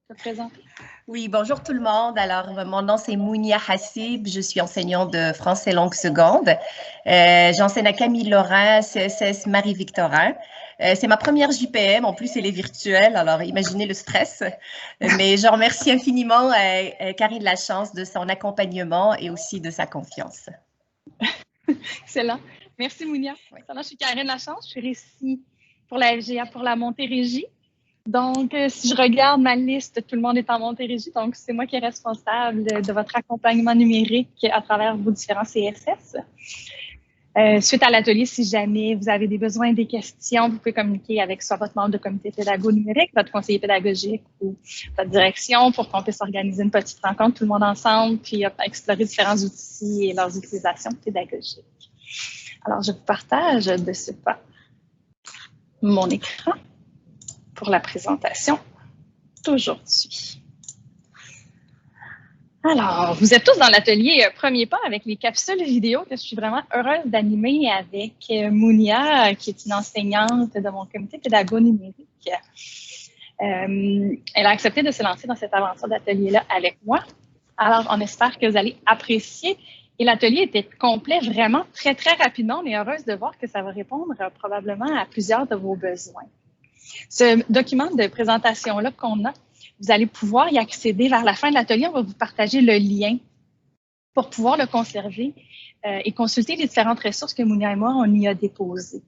te présenter? Oui, bonjour tout le monde. Alors, mon nom c'est Mounia Hassib. Je suis enseignante de français langue seconde. J'enseigne à Camille Lorrain, CSS Marie-Victorin. C'est ma première JPM. En plus, elle est virtuelle. Alors, imaginez le stress. Mais je remercie infiniment Karine Lachance de son accompagnement et aussi de sa confiance. Excellent. Merci, Mounia. Oui. Je suis Karine Lachance. Je suis ici pour la FGA pour la Montérégie. Donc, si je regarde ma liste, tout le monde est en Montérégie. Donc, c'est moi qui est responsable de votre accompagnement numérique à travers vos différents CSS. Suite à l'atelier, si jamais vous avez des besoins, des questions, vous pouvez communiquer avec soit votre membre de comité pédago numérique, votre conseiller pédagogique ou votre direction pour qu'on puisse organiser une petite rencontre, tout le monde ensemble, puis explorer différents outils et leurs utilisations pédagogiques. Alors, je vous partage de ce pas mon écran pour la présentation d'aujourd'hui. Alors, vous êtes tous dans l'atelier Premier pas avec les capsules vidéo que je suis vraiment heureuse d'animer avec Mounia, qui est une enseignante de mon comité pédago numérique. Elle a accepté de se lancer dans cette aventure d'atelier-là avec moi. Alors, on espère que vous allez apprécier. Et l'atelier était complet vraiment très, très rapidement. On est heureuse de voir que ça va répondre probablement à plusieurs de vos besoins. Ce document de présentation-là qu'on a, vous allez pouvoir y accéder vers la fin de l'atelier. On va vous partager le lien pour pouvoir le conserver et consulter les différentes ressources que Mounia et moi, on y a déposées.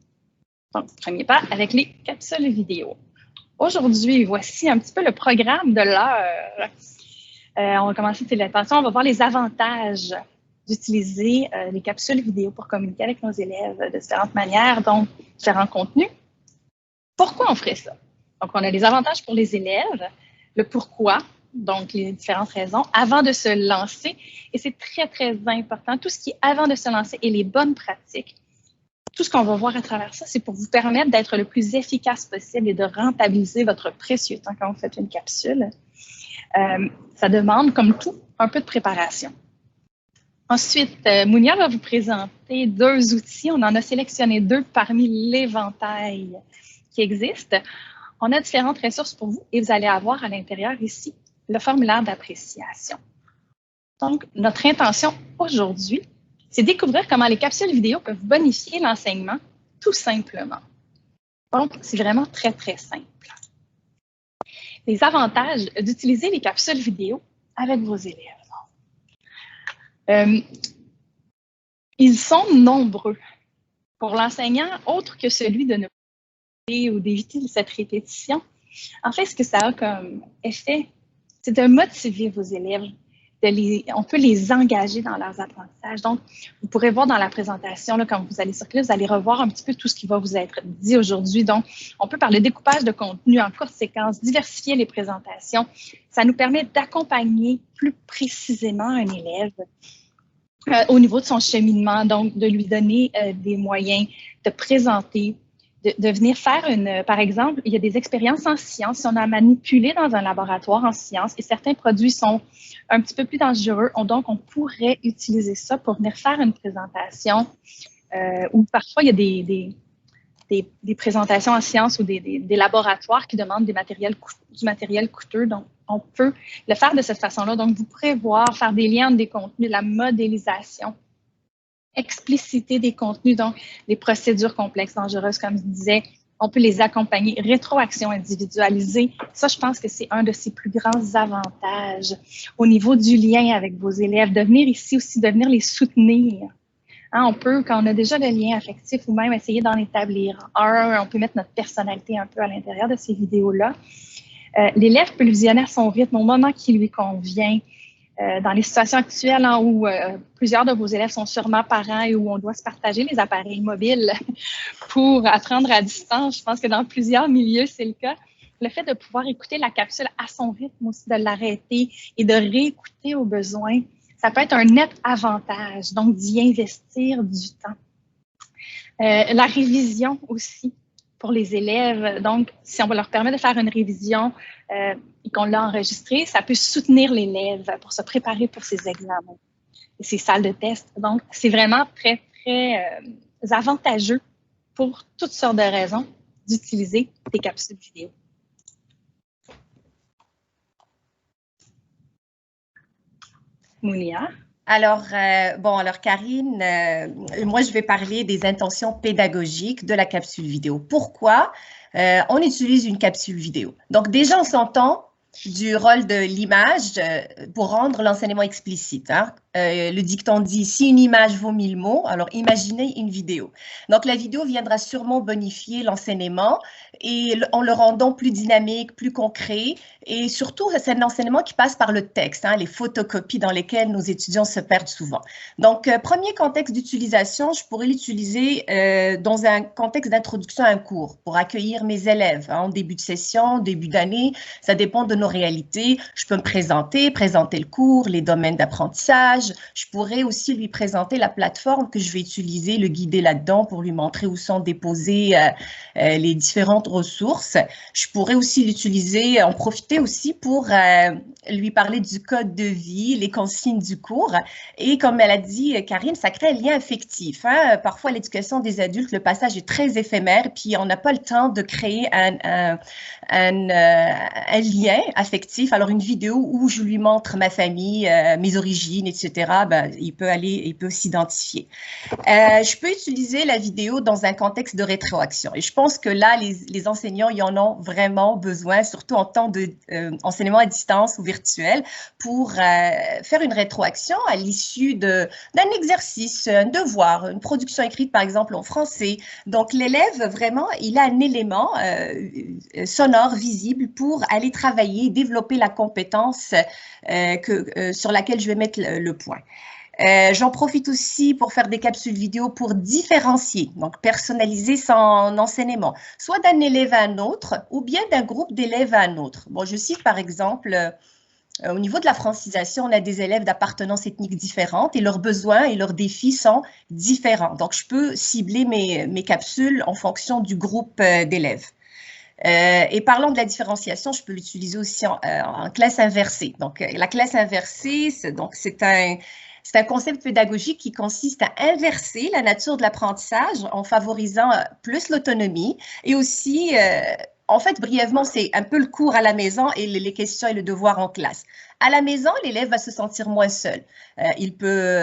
Donc, premier pas avec les capsules vidéo. Aujourd'hui, voici un petit peu le programme de l'heure. On va commencer l'attention. On va voir les avantages d'utiliser les capsules vidéo pour communiquer avec nos élèves de différentes manières, donc différents contenus. Pourquoi on ferait ça? Donc, on a les avantages pour les élèves, le pourquoi, donc les différentes raisons, avant de se lancer. Et c'est très, très important. Tout ce qui est avant de se lancer et les bonnes pratiques, tout ce qu'on va voir à travers ça, c'est pour vous permettre d'être le plus efficace possible et de rentabiliser votre précieux temps quand vous faites une capsule. Ça demande, comme tout, un peu de préparation. Ensuite, Mounia va vous présenter 2 outils. On en a sélectionné 2 parmi l'éventail qui existe. On a différentes ressources pour vous et vous allez avoir à l'intérieur ici le formulaire d'appréciation. Donc, notre intention aujourd'hui, c'est découvrir comment les capsules vidéo peuvent bonifier l'enseignement tout simplement. Donc, c'est vraiment très, très simple. Les avantages d'utiliser les capsules vidéo avec vos élèves. Ils sont nombreux. Pour l'enseignant, autre que celui de ne pas ou d'éviter cette répétition, en fait, ce que ça a comme effet, c'est de motiver vos élèves. On peut les engager dans leurs apprentissages. Donc, vous pourrez voir dans la présentation, là, quand vous allez circuler, vous allez revoir un petit peu tout ce qui va vous être dit aujourd'hui. Donc, on peut parler de découpage de contenu en courte séquence, diversifier les présentations. Ça nous permet d'accompagner plus précisément un élève au niveau de son cheminement, donc de lui donner des moyens de présenter, de venir faire par exemple, il y a des expériences en sciences, si on a manipulé dans un laboratoire en sciences et certains produits sont un petit peu plus dangereux, donc on pourrait utiliser ça pour venir faire une présentation ou parfois il y a des présentations en sciences ou des laboratoires qui demandent du matériel coûteux. Donc, on peut le faire de cette façon-là. Donc, vous pourrez voir, faire des liens entre des contenus, de la modélisation, expliciter des contenus, donc les procédures complexes, dangereuses, comme je disais, on peut les accompagner, rétroaction individualisée. Ça, je pense que c'est un de ses plus grands avantages au niveau du lien avec vos élèves, de venir ici aussi, de venir les soutenir. Hein, on peut, quand on a déjà le lien affectif ou même essayer d'en établir un, on peut mettre notre personnalité un peu à l'intérieur de ces vidéos-là. L'élève peut le visionner à son rythme au moment qui lui convient. Dans les situations actuelles hein, où plusieurs de vos élèves sont sûrement parents et où on doit se partager les appareils mobiles pour apprendre à distance, je pense que dans plusieurs milieux, c'est le cas. Le fait de pouvoir écouter la capsule à son rythme aussi, de l'arrêter et de réécouter au besoin, ça peut être un net avantage, donc d'y investir du temps. La révision aussi pour les élèves. Donc, si on va leur permettre de faire une révision et qu'on l'a enregistrée, ça peut soutenir l'élève pour se préparer pour ses examens et ses salles de test. Donc, c'est vraiment très, très avantageux pour toutes sortes de raisons d'utiliser des capsules vidéo. Mounia. Alors, alors Karine, moi je vais parler des intentions pédagogiques de la capsule vidéo. Pourquoi on utilise une capsule vidéo? Donc déjà, on s'entend du rôle de l'image pour rendre l'enseignement explicite. Hein. Le dicton dit « si une image vaut 1000 mots », alors imaginez une vidéo. Donc la vidéo viendra sûrement bonifier l'enseignement et en le rendant plus dynamique, plus concret et surtout c'est un enseignement qui passe par le texte, hein, les photocopies dans lesquelles nos étudiants se perdent souvent. Donc premier contexte d'utilisation, je pourrais l'utiliser dans un contexte d'introduction à un cours pour accueillir mes élèves hein, en début de session, début d'année, ça dépend de nos réalités. Je peux me présenter le cours, les domaines d'apprentissage. Je pourrais aussi lui présenter la plateforme que je vais utiliser, le guider là-dedans pour lui montrer où sont déposées les différentes ressources. Je pourrais aussi l'utiliser, en profiter aussi pour lui parler du code de vie, les consignes du cours. Et comme elle a dit, Karine, ça crée un lien affectif. Hein? Parfois, l'éducation des adultes, le passage est très éphémère, puis on n'a pas le temps de créer un lien affectif. Alors, une vidéo où je lui montre ma famille, mes origines, etc., ben, il peut s'identifier. Je peux utiliser la vidéo dans un contexte de rétroaction. Et je pense que là, les enseignants, ils en ont vraiment besoin, surtout en temps d'enseignement à distance ou virtuel, pour faire une rétroaction à l'issue d'un exercice, un devoir, une production écrite, par exemple, en français. Donc, l'élève, vraiment, il a un élément sonore, visible, pour aller travailler, développer la compétence sur laquelle je vais mettre le point. J'en profite aussi pour faire des capsules vidéo pour différencier, donc personnaliser son enseignement, soit d'un élève à un autre ou bien d'un groupe d'élèves à un autre. Bon, je cite par exemple, au niveau de la francisation, on a des élèves d'appartenance ethnique différentes et leurs besoins et leurs défis sont différents. Donc, je peux cibler mes capsules en fonction du groupe d'élèves. Et parlant de la différenciation, je peux l'utiliser aussi en classe inversée. Donc, la classe inversée, c'est un concept pédagogique qui consiste à inverser la nature de l'apprentissage en favorisant plus l'autonomie et aussi, en fait, brièvement, c'est un peu le cours à la maison et les questions et le devoir en classe. À la maison, l'élève va se sentir moins seul. Il peut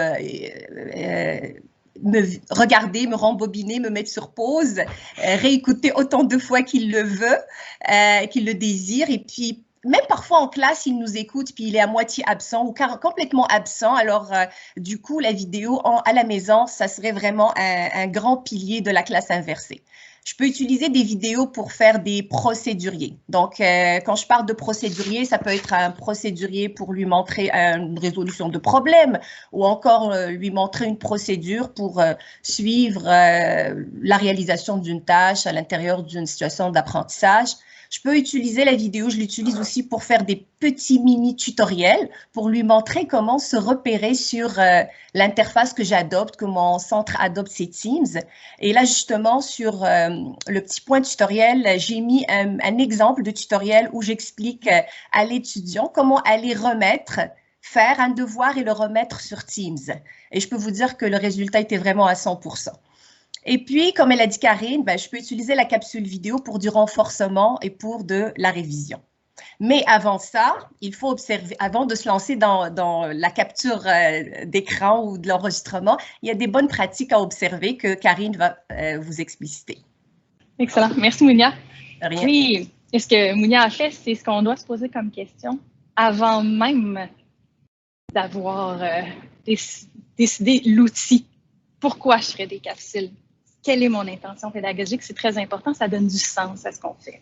me regarder, me rembobiner, me mettre sur pause, réécouter autant de fois qu'il le veut, qu'il le désire. Et puis, même parfois en classe, il nous écoute, puis il est à moitié absent ou complètement absent. Alors, du coup, la vidéo à la maison, ça serait vraiment un grand pilier de la classe inversée. Je peux utiliser des vidéos pour faire des procéduriers. Donc, quand je parle de procédurier, ça peut être un procédurier pour lui montrer une résolution de problème ou encore lui montrer une procédure pour suivre la réalisation d'une tâche à l'intérieur d'une situation d'apprentissage. Je peux utiliser la vidéo, je l'utilise aussi pour faire des petits mini-tutoriels pour lui montrer comment se repérer sur l'interface que j'adopte, que mon centre adopte ses Teams. Et là, justement, sur le petit point tutoriel, j'ai mis un exemple de tutoriel où j'explique à l'étudiant comment aller faire un devoir et le remettre sur Teams. Et je peux vous dire que le résultat était vraiment à 100%. Et puis, comme elle a dit Karine, ben, je peux utiliser la capsule vidéo pour du renforcement et pour de la révision. Mais avant ça, il faut observer, avant de se lancer dans la capture d'écran ou de l'enregistrement, il y a des bonnes pratiques à observer que Karine va vous expliciter. Excellent. Merci, Mounia. Rien. Oui, et ce que Mounia a fait, c'est ce qu'on doit se poser comme question avant même d'avoir décidé l'outil. Pourquoi je ferais des capsules? Quelle est mon intention pédagogique? C'est très important, ça donne du sens à ce qu'on fait.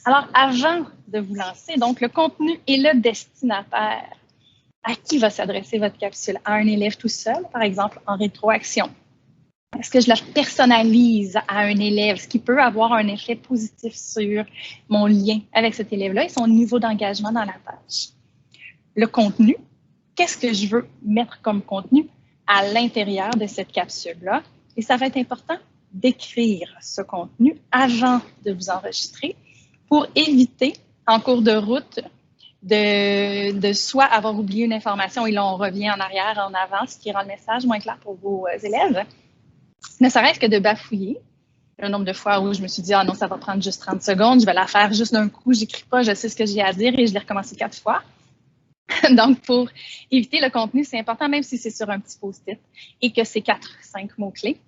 Alors, avant de vous lancer, donc le contenu et le destinataire. À qui va s'adresser votre capsule? À un élève tout seul, par exemple, en rétroaction? Est-ce que je la personnalise à un élève, ce qui peut avoir un effet positif sur mon lien avec cet élève-là et son niveau d'engagement dans la tâche? Le contenu, qu'est-ce que je veux mettre comme contenu à l'intérieur de cette capsule-là? Et ça va être important d'écrire ce contenu avant de vous enregistrer pour éviter, en cours de route, de soit avoir oublié une information et là, on revient en arrière, en avant, ce qui rend le message moins clair pour vos élèves. Ne serait-ce que de bafouiller. Le nombre de fois où je me suis dit « Ah non, ça va prendre juste 30 secondes, je vais la faire juste d'un coup, j'écris pas, je sais ce que j'ai à dire et je l'ai recommencé 4 fois. » Donc, pour éviter le contenu, c'est important, même si c'est sur un petit post-it et que c'est 4-5 mots-clés.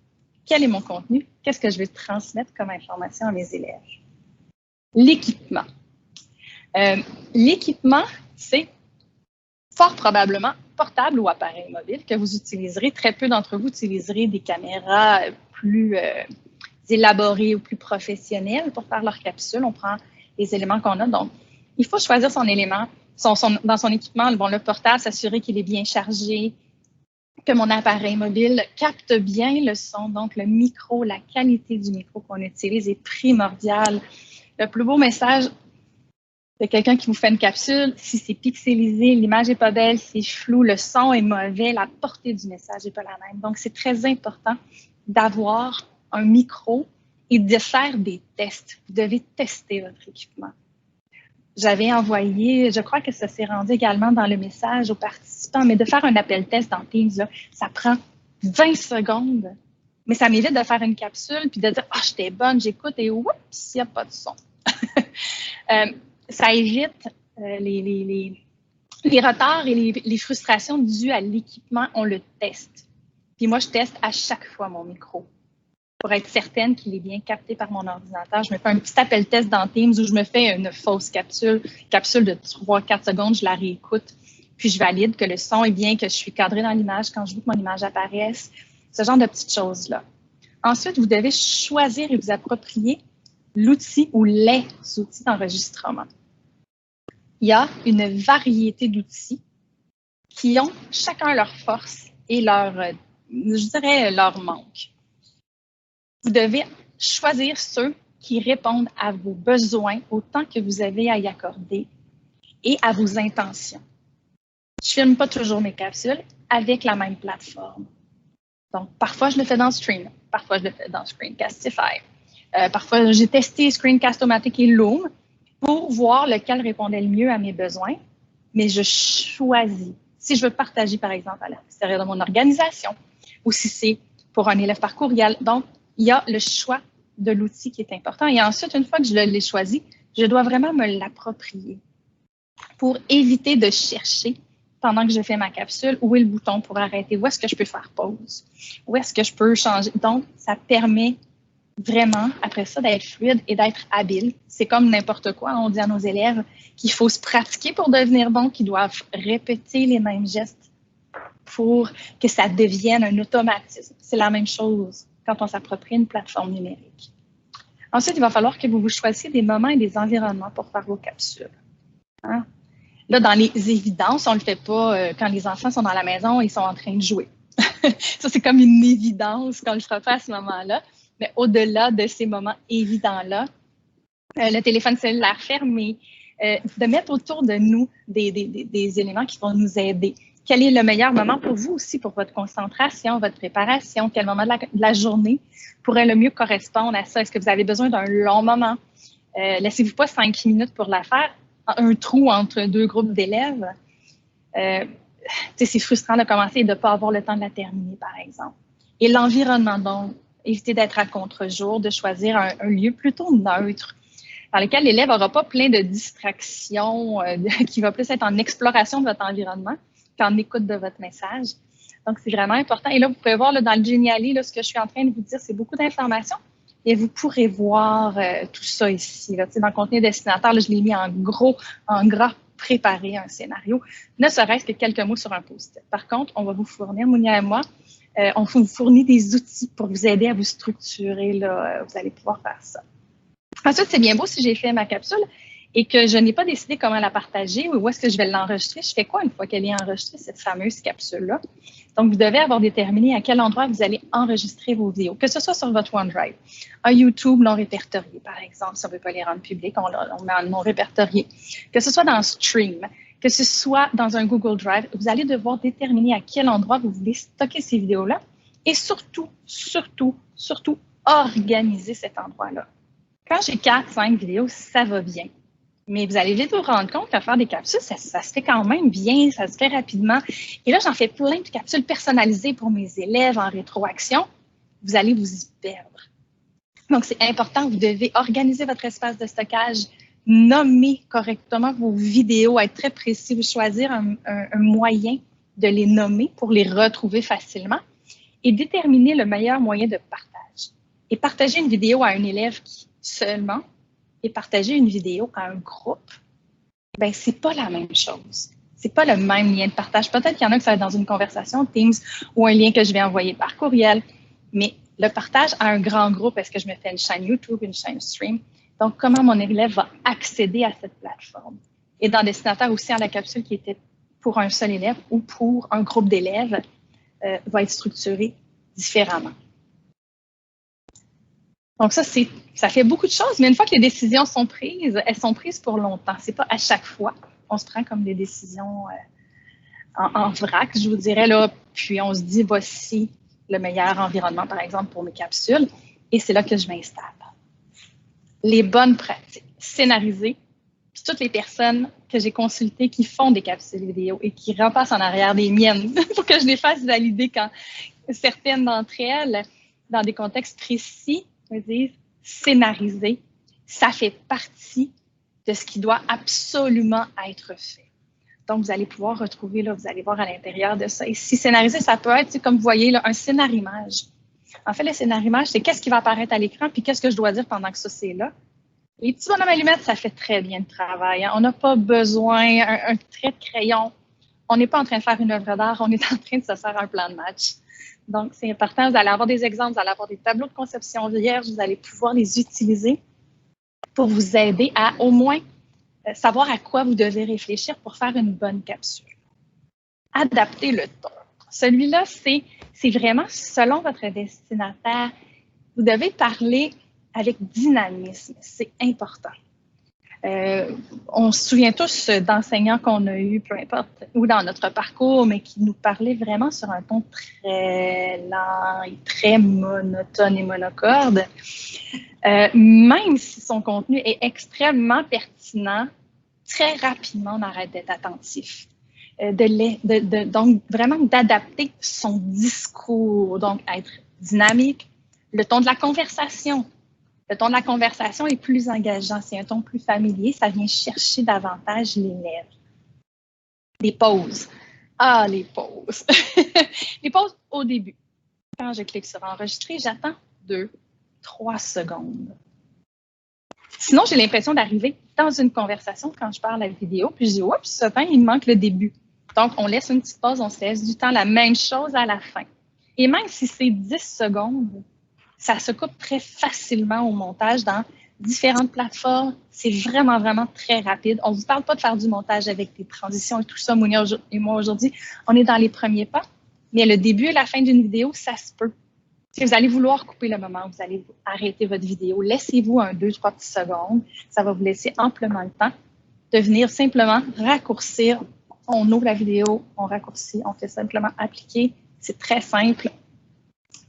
Quel est mon contenu? Qu'est-ce que je vais transmettre comme information à mes élèves? L'équipement. L'équipement, c'est fort probablement portable ou appareil mobile que vous utiliserez. Très peu d'entre vous utiliserez des caméras plus élaborées ou plus professionnelles pour faire leur capsule. On prend les éléments qu'on a. Donc, il faut choisir son élément. Dans son équipement, bon, le portable, s'assurer qu'il est bien chargé, que mon appareil mobile capte bien le son. Donc, le micro, la qualité du micro qu'on utilise est primordiale. Le plus beau message de quelqu'un qui vous fait une capsule, si c'est pixelisé, l'image n'est pas belle, c'est flou, le son est mauvais, la portée du message n'est pas la même. Donc, c'est très important d'avoir un micro et de faire des tests. Vous devez tester votre équipement. J'avais envoyé, je crois que ça s'est rendu également dans le message aux participants, mais de faire un appel test dans Teams, là, ça prend 20 secondes. Mais ça m'évite de faire une capsule puis de dire « Ah, j'étais bonne, j'écoute et oups, il n'y a pas de son. » Ça évite les retards et les frustrations dues à l'équipement. On le teste. Puis moi, je teste à chaque fois mon micro pour être certaine qu'il est bien capté par mon ordinateur. Je me fais un petit appel test dans Teams où je me fais une fausse capsule de 3-4 secondes, je la réécoute, puis je valide que le son est bien, que je suis cadrée dans l'image quand je veux que mon image apparaisse, ce genre de petites choses-là. Ensuite, vous devez choisir et vous approprier l'outil ou les outils d'enregistrement. Il y a une variété d'outils qui ont chacun leurs forces et leur manque. Vous devez choisir ceux qui répondent à vos besoins autant que vous avez à y accorder et à vos intentions. Je ne filme pas toujours mes capsules avec la même plateforme. Donc, parfois, je le fais dans Stream, parfois, je le fais dans Screencastify. Parfois, j'ai testé Screencast-O-Matic et Loom pour voir lequel répondait le mieux à mes besoins, mais je choisis. Si je veux partager, par exemple, à l'extérieur de mon organisation ou si c'est pour un élève par courriel. Donc, il y a le choix de l'outil qui est important. Et ensuite, une fois que je l'ai choisi, je dois vraiment me l'approprier pour éviter de chercher pendant que je fais ma capsule où est le bouton pour arrêter, où est-ce que je peux faire pause, où est-ce que je peux changer. Donc, ça permet vraiment, après ça, d'être fluide et d'être habile. C'est comme n'importe quoi. On dit à nos élèves qu'il faut se pratiquer pour devenir bon, qu'ils doivent répéter les mêmes gestes pour que ça devienne un automatisme. C'est la même chose quand on s'approprie une plateforme numérique. Ensuite, il va falloir que vous choisissiez des moments et des environnements pour faire vos capsules. Hein? Là, dans les évidences, on ne le fait pas quand les enfants sont dans la maison et sont en train de jouer. Ça, c'est comme une évidence qu'on ne le fera pas à ce moment-là. Mais au-delà de ces moments évidents-là, le téléphone cellulaire fermé, de mettre autour de nous des éléments qui vont nous aider. Quel est le meilleur moment pour vous aussi, pour votre concentration, votre préparation? Quel moment de la journée pourrait le mieux correspondre à ça? Est-ce que vous avez besoin d'un long moment? Laissez-vous pas 5 minutes pour la faire. Un trou entre 2 groupes d'élèves. C'est frustrant de commencer et de ne pas avoir le temps de la terminer, par exemple. Et l'environnement, donc, éviter d'être à contre-jour, de choisir un lieu plutôt neutre, dans lequel l'élève n'aura pas plein de distractions, qui va plus être en exploration de votre environnement qu'en écoute de votre message. Donc, c'est vraiment important. Et là, vous pouvez voir là, dans le Geniali, là, ce que je suis en train de vous dire, c'est beaucoup d'informations. Et vous pourrez voir tout ça ici. Là. Dans le contenu destinataire, là, je l'ai mis en gras, préparer un scénario, ne serait-ce que quelques mots sur un post-it. Par contre, on va vous fournir, Mounia et moi, on vous fournit des outils pour vous aider à vous structurer. Là, vous allez pouvoir faire ça. Ensuite, c'est bien beau si j'ai fait ma capsule et que je n'ai pas décidé comment la partager ou où est-ce que je vais l'enregistrer. Je fais quoi une fois qu'elle est enregistrée, cette fameuse capsule-là? Donc, vous devez avoir déterminé à quel endroit vous allez enregistrer vos vidéos, que ce soit sur votre OneDrive, un YouTube non répertorié, par exemple, si on ne veut pas les rendre publics, on met un non répertorié, que ce soit dans Stream, que ce soit dans un Google Drive, vous allez devoir déterminer à quel endroit vous voulez stocker ces vidéos-là et surtout, organiser cet endroit-là. Quand j'ai 4-5 vidéos, ça va bien. Mais vous allez vite vous rendre compte qu'à faire des capsules, ça se fait quand même bien, ça se fait rapidement. Et là, j'en fais plein de capsules personnalisées pour mes élèves en rétroaction. Vous allez vous y perdre. Donc, c'est important, vous devez organiser votre espace de stockage nommer correctement vos vidéos, être très précis, vous choisir un moyen de les nommer pour les retrouver facilement et déterminer le meilleur moyen de partage. Et partager une vidéo à un élève seulement et partager une vidéo à un groupe, ben c'est pas la même chose. C'est pas le même lien de partage. Peut-être qu'il y en a que ça va être dans une conversation Teams ou un lien que je vais envoyer par courriel, mais le partage à un grand groupe, est-ce que je me fais une chaîne YouTube, une chaîne stream? Donc, comment mon élève va accéder à cette plateforme? Et dans Destinateur aussi, à la capsule qui était pour un seul élève ou pour un groupe d'élèves, va être structurée différemment. Donc, ça fait beaucoup de choses, mais une fois que les décisions sont prises, elles sont prises pour longtemps. C'est pas à chaque fois. On se prend comme des décisions en vrac, je vous dirais, là, puis on se dit, voici le meilleur environnement, par exemple, pour mes capsules, et c'est là que je m'installe. Les bonnes pratiques, scénarisées, puis toutes les personnes que j'ai consultées qui font des capsules vidéo et qui repassent en arrière des miennes pour que je les fasse valider quand certaines d'entre elles, dans des contextes précis, me disent scénariser, ça fait partie de ce qui doit absolument être fait. Donc, vous allez pouvoir retrouver, là, vous allez voir à l'intérieur de ça. Et si scénariser, ça peut être, comme vous voyez, là, un scénarimage. En fait, le scénarimage, c'est qu'est-ce qui va apparaître à l'écran, puis qu'est-ce que je dois dire pendant que ça, c'est là. Les petits bonhommes allumettes, ça fait très bien le travail. Hein? On n'a pas besoin un trait de crayon. On n'est pas en train de faire une œuvre d'art, on est en train de se faire un plan de match. Donc, c'est important. Vous allez avoir des exemples, vous allez avoir des tableaux de conception vierges, vous allez pouvoir les utiliser pour vous aider à au moins savoir à quoi vous devez réfléchir pour faire une bonne capsule. Adapter le ton. Celui-là, c'est vraiment selon votre destinataire. Vous devez parler avec dynamisme. C'est important. On se souvient tous d'enseignants qu'on a eus, peu importe, ou dans notre parcours, mais qui nous parlaient vraiment sur un ton très lent et très monotone et monocorde. Même si son contenu est extrêmement pertinent, très rapidement, on arrête d'être attentif. Donc, vraiment d'adapter son discours, donc être dynamique, le ton de la conversation. Le ton de la conversation est plus engageant, c'est un ton plus familier, ça vient chercher davantage l'élève. Les pauses. Ah, les pauses. Les pauses au début. Quand je clique sur enregistrer, j'attends 2-3 secondes. Sinon, j'ai l'impression d'arriver dans une conversation quand je parle à la vidéo, puis je dis, oups, ce temps, il me manque le début. Donc, on laisse une petite pause, on se laisse du temps, la même chose à la fin. Et même si c'est 10 secondes, ça se coupe très facilement au montage dans différentes plateformes. C'est vraiment, vraiment très rapide. On ne vous parle pas de faire du montage avec des transitions et tout ça, Mounia et moi aujourd'hui. On est dans les premiers pas, mais le début et la fin d'une vidéo, ça se peut. Si vous allez vouloir couper le moment, vous allez arrêter votre vidéo. Laissez-vous 2-3 petites secondes. Ça va vous laisser amplement le temps de venir simplement raccourcir. On ouvre la vidéo, on raccourcit, on fait simplement appliquer. C'est très simple.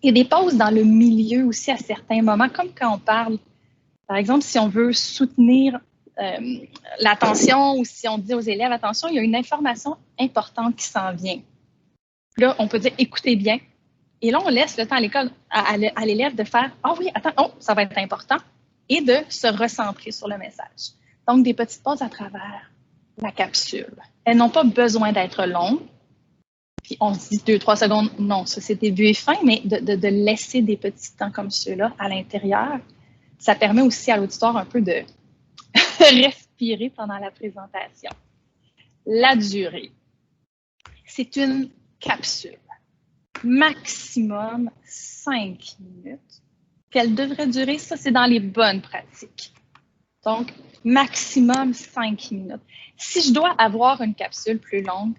Il y a des pauses dans le milieu aussi à certains moments, comme quand on parle, par exemple, si on veut soutenir l'attention ou si on dit aux élèves, attention, il y a une information importante qui s'en vient. Là, on peut dire, écoutez bien. Et là, on laisse le temps à l'école, à l'élève de faire, ah oui, attends, oh, ça va être important, et de se recentrer sur le message. Donc, des petites pauses à travers la capsule. Elles n'ont pas besoin d'être longues. Puis on se dit 2-3 secondes, non, ça c'est début et fin, mais de laisser des petits temps comme ceux-là à l'intérieur, ça permet aussi à l'auditoire un peu de respirer pendant la présentation. La durée, c'est une capsule, maximum 5 minutes. Puis elle devrait durer, ça c'est dans les bonnes pratiques. Donc, maximum 5 minutes. Si je dois avoir une capsule plus longue,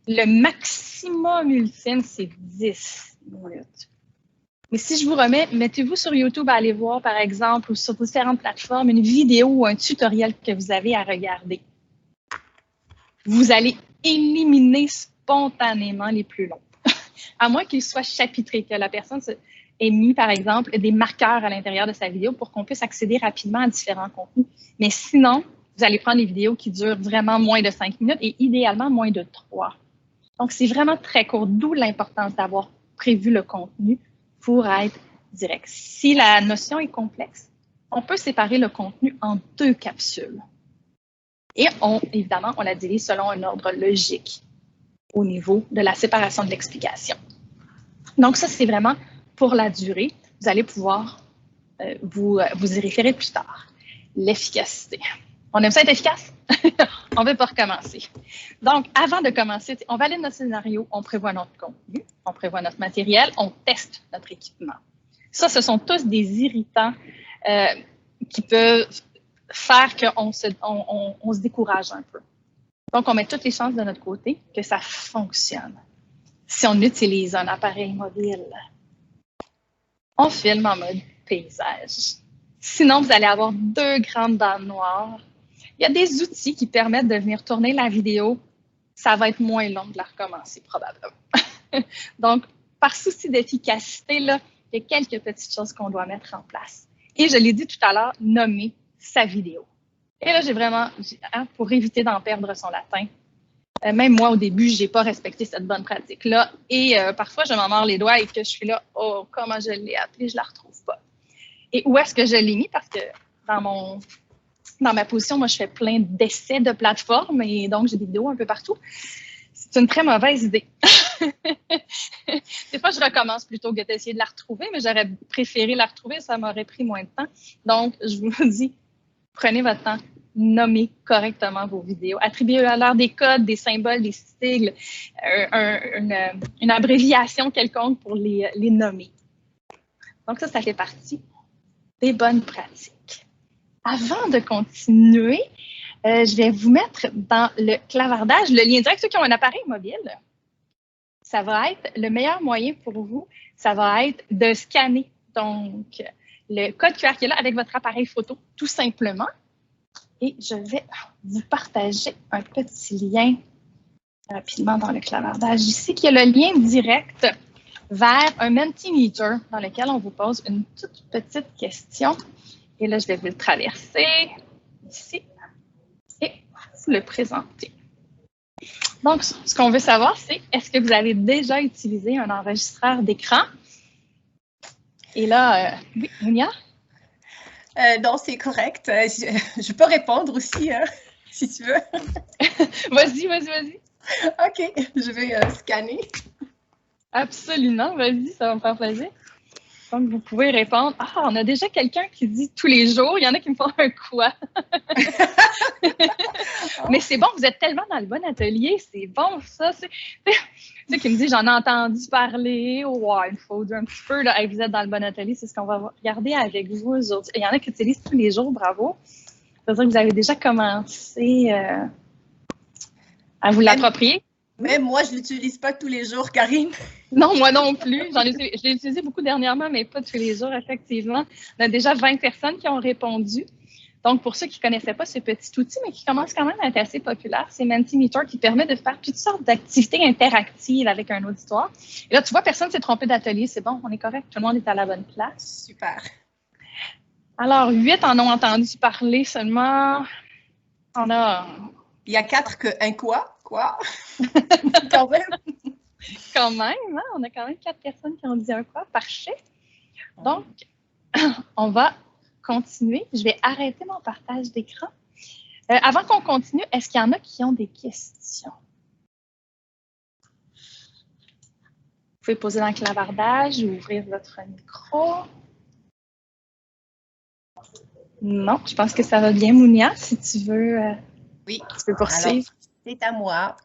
le maximum ultime, c'est 10 minutes. Mais si je vous remets, mettez-vous sur YouTube à aller voir, par exemple, ou sur différentes plateformes, une vidéo ou un tutoriel que vous avez à regarder. Vous allez éliminer spontanément les plus longs. À moins qu'ils soient chapitrés, que la personne ait mis, par exemple, des marqueurs à l'intérieur de sa vidéo pour qu'on puisse accéder rapidement à différents contenus. Mais sinon, vous allez prendre des vidéos qui durent vraiment moins de 5 minutes et idéalement moins de 3. Donc, c'est vraiment très court, d'où l'importance d'avoir prévu le contenu pour être direct. Si la notion est complexe, on peut séparer le contenu en 2 capsules. Et évidemment, on la divise selon un ordre logique au niveau de la séparation de l'explication. Donc ça, c'est vraiment pour la durée. Vous allez pouvoir vous y référer plus tard. L'efficacité. On aime ça être efficace? On veut pas recommencer. Donc, avant de commencer, on valide notre scénario, on prévoit notre contenu, on prévoit notre matériel, on teste notre équipement. Ça, ce sont tous des irritants qui peuvent faire qu'on se décourage un peu. Donc, on met toutes les chances de notre côté que ça fonctionne. Si on utilise un appareil mobile, on filme en mode paysage. Sinon, vous allez avoir 2 grandes dalles noires. Il y a des outils qui permettent de venir tourner la vidéo. Ça va être moins long de la recommencer, probablement. Donc, par souci d'efficacité, là, il y a quelques petites choses qu'on doit mettre en place. Et je l'ai dit tout à l'heure, nommer sa vidéo. Et là, j'ai vraiment, pour éviter d'en perdre son latin, même moi, au début, je n'ai pas respecté cette bonne pratique-là. Et parfois, je m'en mords les doigts et que je suis là, oh, comment je l'ai appelé, je ne la retrouve pas. Et où est-ce que je l'ai mis? Parce que dans ma position, moi, je fais plein d'essais de plateformes et donc j'ai des vidéos un peu partout. C'est une très mauvaise idée. Des fois, je recommence plutôt que d'essayer de la retrouver, mais j'aurais préféré la retrouver, ça m'aurait pris moins de temps. Donc, je vous dis, prenez votre temps, nommez correctement vos vidéos, attribuez-leur des codes, des symboles, des sigles, une abréviation quelconque pour les nommer. Donc ça fait partie des bonnes pratiques. Avant de continuer, je vais vous mettre dans le clavardage le lien direct. Ceux qui ont un appareil mobile, ça va être le meilleur moyen pour vous, ça va être de scanner donc le code QR qui est là avec votre appareil photo, tout simplement. Et je vais vous partager un petit lien rapidement dans le clavardage ici, qui est le lien direct vers un Mentimeter dans lequel on vous pose une toute petite question. Et là, je vais vous le traverser ici et vous le présenter. Donc, ce qu'on veut savoir, c'est est-ce que vous avez déjà utilisé un enregistreur d'écran? Et là, oui, Mounia? Non, c'est correct. Je peux répondre aussi, hein, si tu veux. Vas-y. OK, je vais scanner. Absolument, vas-y, ça va me faire plaisir. Donc, vous pouvez répondre. Ah, on a déjà quelqu'un qui dit tous les jours. Il y en a qui me font un quoi. Mais c'est bon, vous êtes tellement dans le bon atelier. C'est bon, ça. Tu sais, qui me dit, j'en ai entendu parler. Ouais, il faut dire un petit peu. Là, hey, vous êtes dans le bon atelier. C'est ce qu'on va regarder avec vous aujourd'hui. Il y en a qui utilisent tous les jours. Bravo. Ça veut dire que vous avez déjà commencé à vous l'approprier. Même moi, je ne l'utilise pas tous les jours, Karine. Non, moi non plus. Je l'ai utilisé beaucoup dernièrement, mais pas tous les jours, effectivement. On a déjà 20 personnes qui ont répondu. Donc, pour ceux qui ne connaissaient pas ce petit outil, mais qui commence quand même à être assez populaire, c'est Mentimeter qui permet de faire toutes sortes d'activités interactives avec un auditoire. Et là, tu vois, personne ne s'est trompé d'atelier. C'est bon, on est correct. Tout le monde est à la bonne place. Super. Alors, 8 en ont entendu parler seulement. Il y a 4 que un quoi? Quoi? Quand même. Quand même, hein? On a quand même 4 personnes qui ont dit un quoi? Parfait. Donc, on va continuer. Je vais arrêter mon partage d'écran. Avant qu'on continue, est-ce qu'il y en a qui ont des questions? Vous pouvez poser dans le clavardage ou ouvrir votre micro. Non, je pense que ça va bien, Mounia, si tu veux. Oui. Tu peux poursuivre. C'est à moi.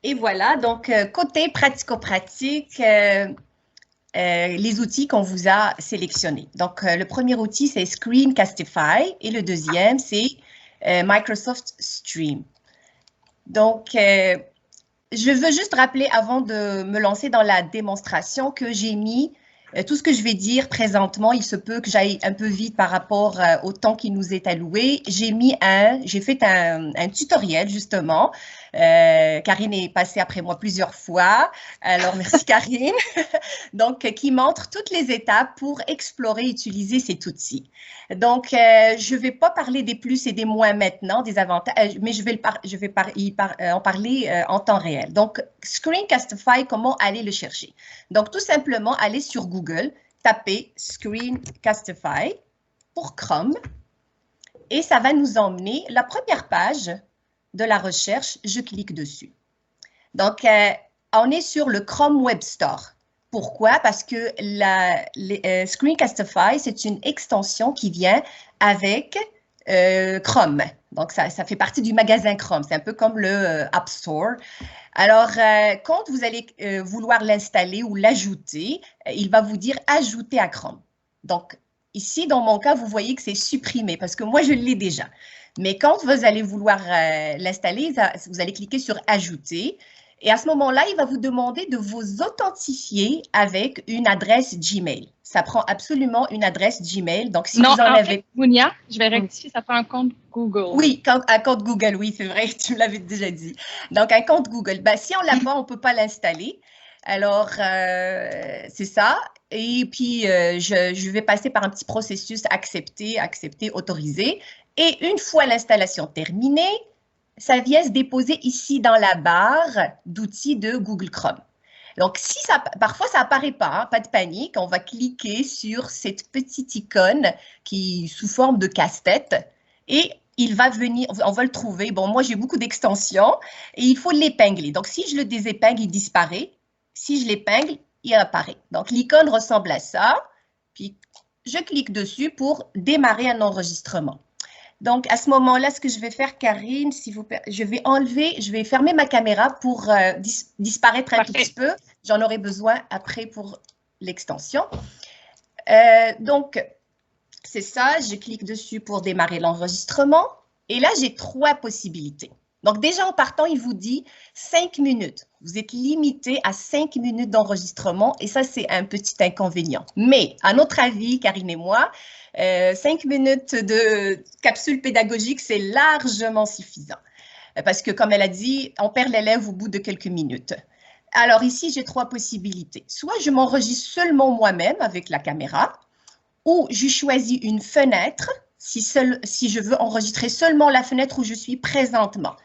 Et voilà, donc côté pratico-pratique, les outils qu'on vous a sélectionnés. Donc, le premier outil, c'est Screencastify et le deuxième, c'est Microsoft Stream. Donc, je veux juste rappeler avant de me lancer dans la démonstration que j'ai mis tout ce que je vais dire présentement, il se peut que j'aille un peu vite par rapport au temps qui nous est alloué. J'ai fait un tutoriel justement. Karine est passée après moi plusieurs fois. Alors, merci Karine. Donc, qui montre toutes les étapes pour explorer et utiliser cet outil. Donc, je ne vais pas parler des plus et des moins maintenant, des avantages, mais je vais en parler en temps réel. Donc, Screencastify, comment aller le chercher? Donc, tout simplement, aller sur Google, taper Screencastify pour Chrome et ça va nous emmener la première page de la recherche. Je clique dessus. Donc, on est sur le Chrome Web Store. Pourquoi? Parce que Screencastify, c'est une extension qui vient avec Chrome. Donc, ça fait partie du magasin Chrome. C'est un peu comme le App Store. Alors, quand vous allez vouloir l'installer ou l'ajouter, il va vous dire « Ajouter à Chrome ». Donc, ici, dans mon cas, vous voyez que c'est supprimé parce que moi, je l'ai déjà. Mais quand vous allez vouloir l'installer, vous allez cliquer sur « Ajouter ». Et à ce moment-là, il va vous demander de vous authentifier avec une adresse Gmail. Ça prend absolument une adresse Gmail. Donc, si non, vous en avez... fait, Mounia, je vais rectifier, ça prend un compte Google. Oui, un compte Google, oui, c'est vrai, tu me l'avais déjà dit. Donc, un compte Google. Ben, si on ne l'a pas, on ne peut pas l'installer. Alors, c'est ça. Et puis, je vais passer par un petit processus accepter, accepter, autoriser. Et une fois l'installation terminée, ça vient se déposer ici dans la barre d'outils de Google Chrome. Donc, parfois, ça n'apparaît pas, hein, pas de panique. On va cliquer sur cette petite icône qui est sous forme de casse-tête et il va venir, on va le trouver. Bon, moi, j'ai beaucoup d'extensions et il faut l'épingler. Donc, si je le désépingle, il disparaît. Si je l'épingle, il apparaît. Donc, l'icône ressemble à ça. Puis, je clique dessus pour démarrer un enregistrement. Donc, à ce moment-là, ce que je vais faire, Karine, je vais fermer ma caméra pour disparaître un tout petit peu. J'en aurai besoin après pour l'extension. Donc, c'est ça, je clique dessus pour démarrer l'enregistrement. Et là, j'ai 3 possibilités. Donc, déjà en partant, il vous dit 5 minutes. Vous êtes limité à 5 minutes d'enregistrement et ça, c'est un petit inconvénient. Mais, à notre avis, Karine et moi, 5 minutes de capsule pédagogique, c'est largement suffisant. Parce que, comme elle a dit, on perd l'élève au bout de quelques minutes. Alors ici, j'ai 3 possibilités. Soit je m'enregistre seulement moi-même avec la caméra, ou je choisis une fenêtre, si je veux enregistrer seulement la fenêtre où je suis présentement.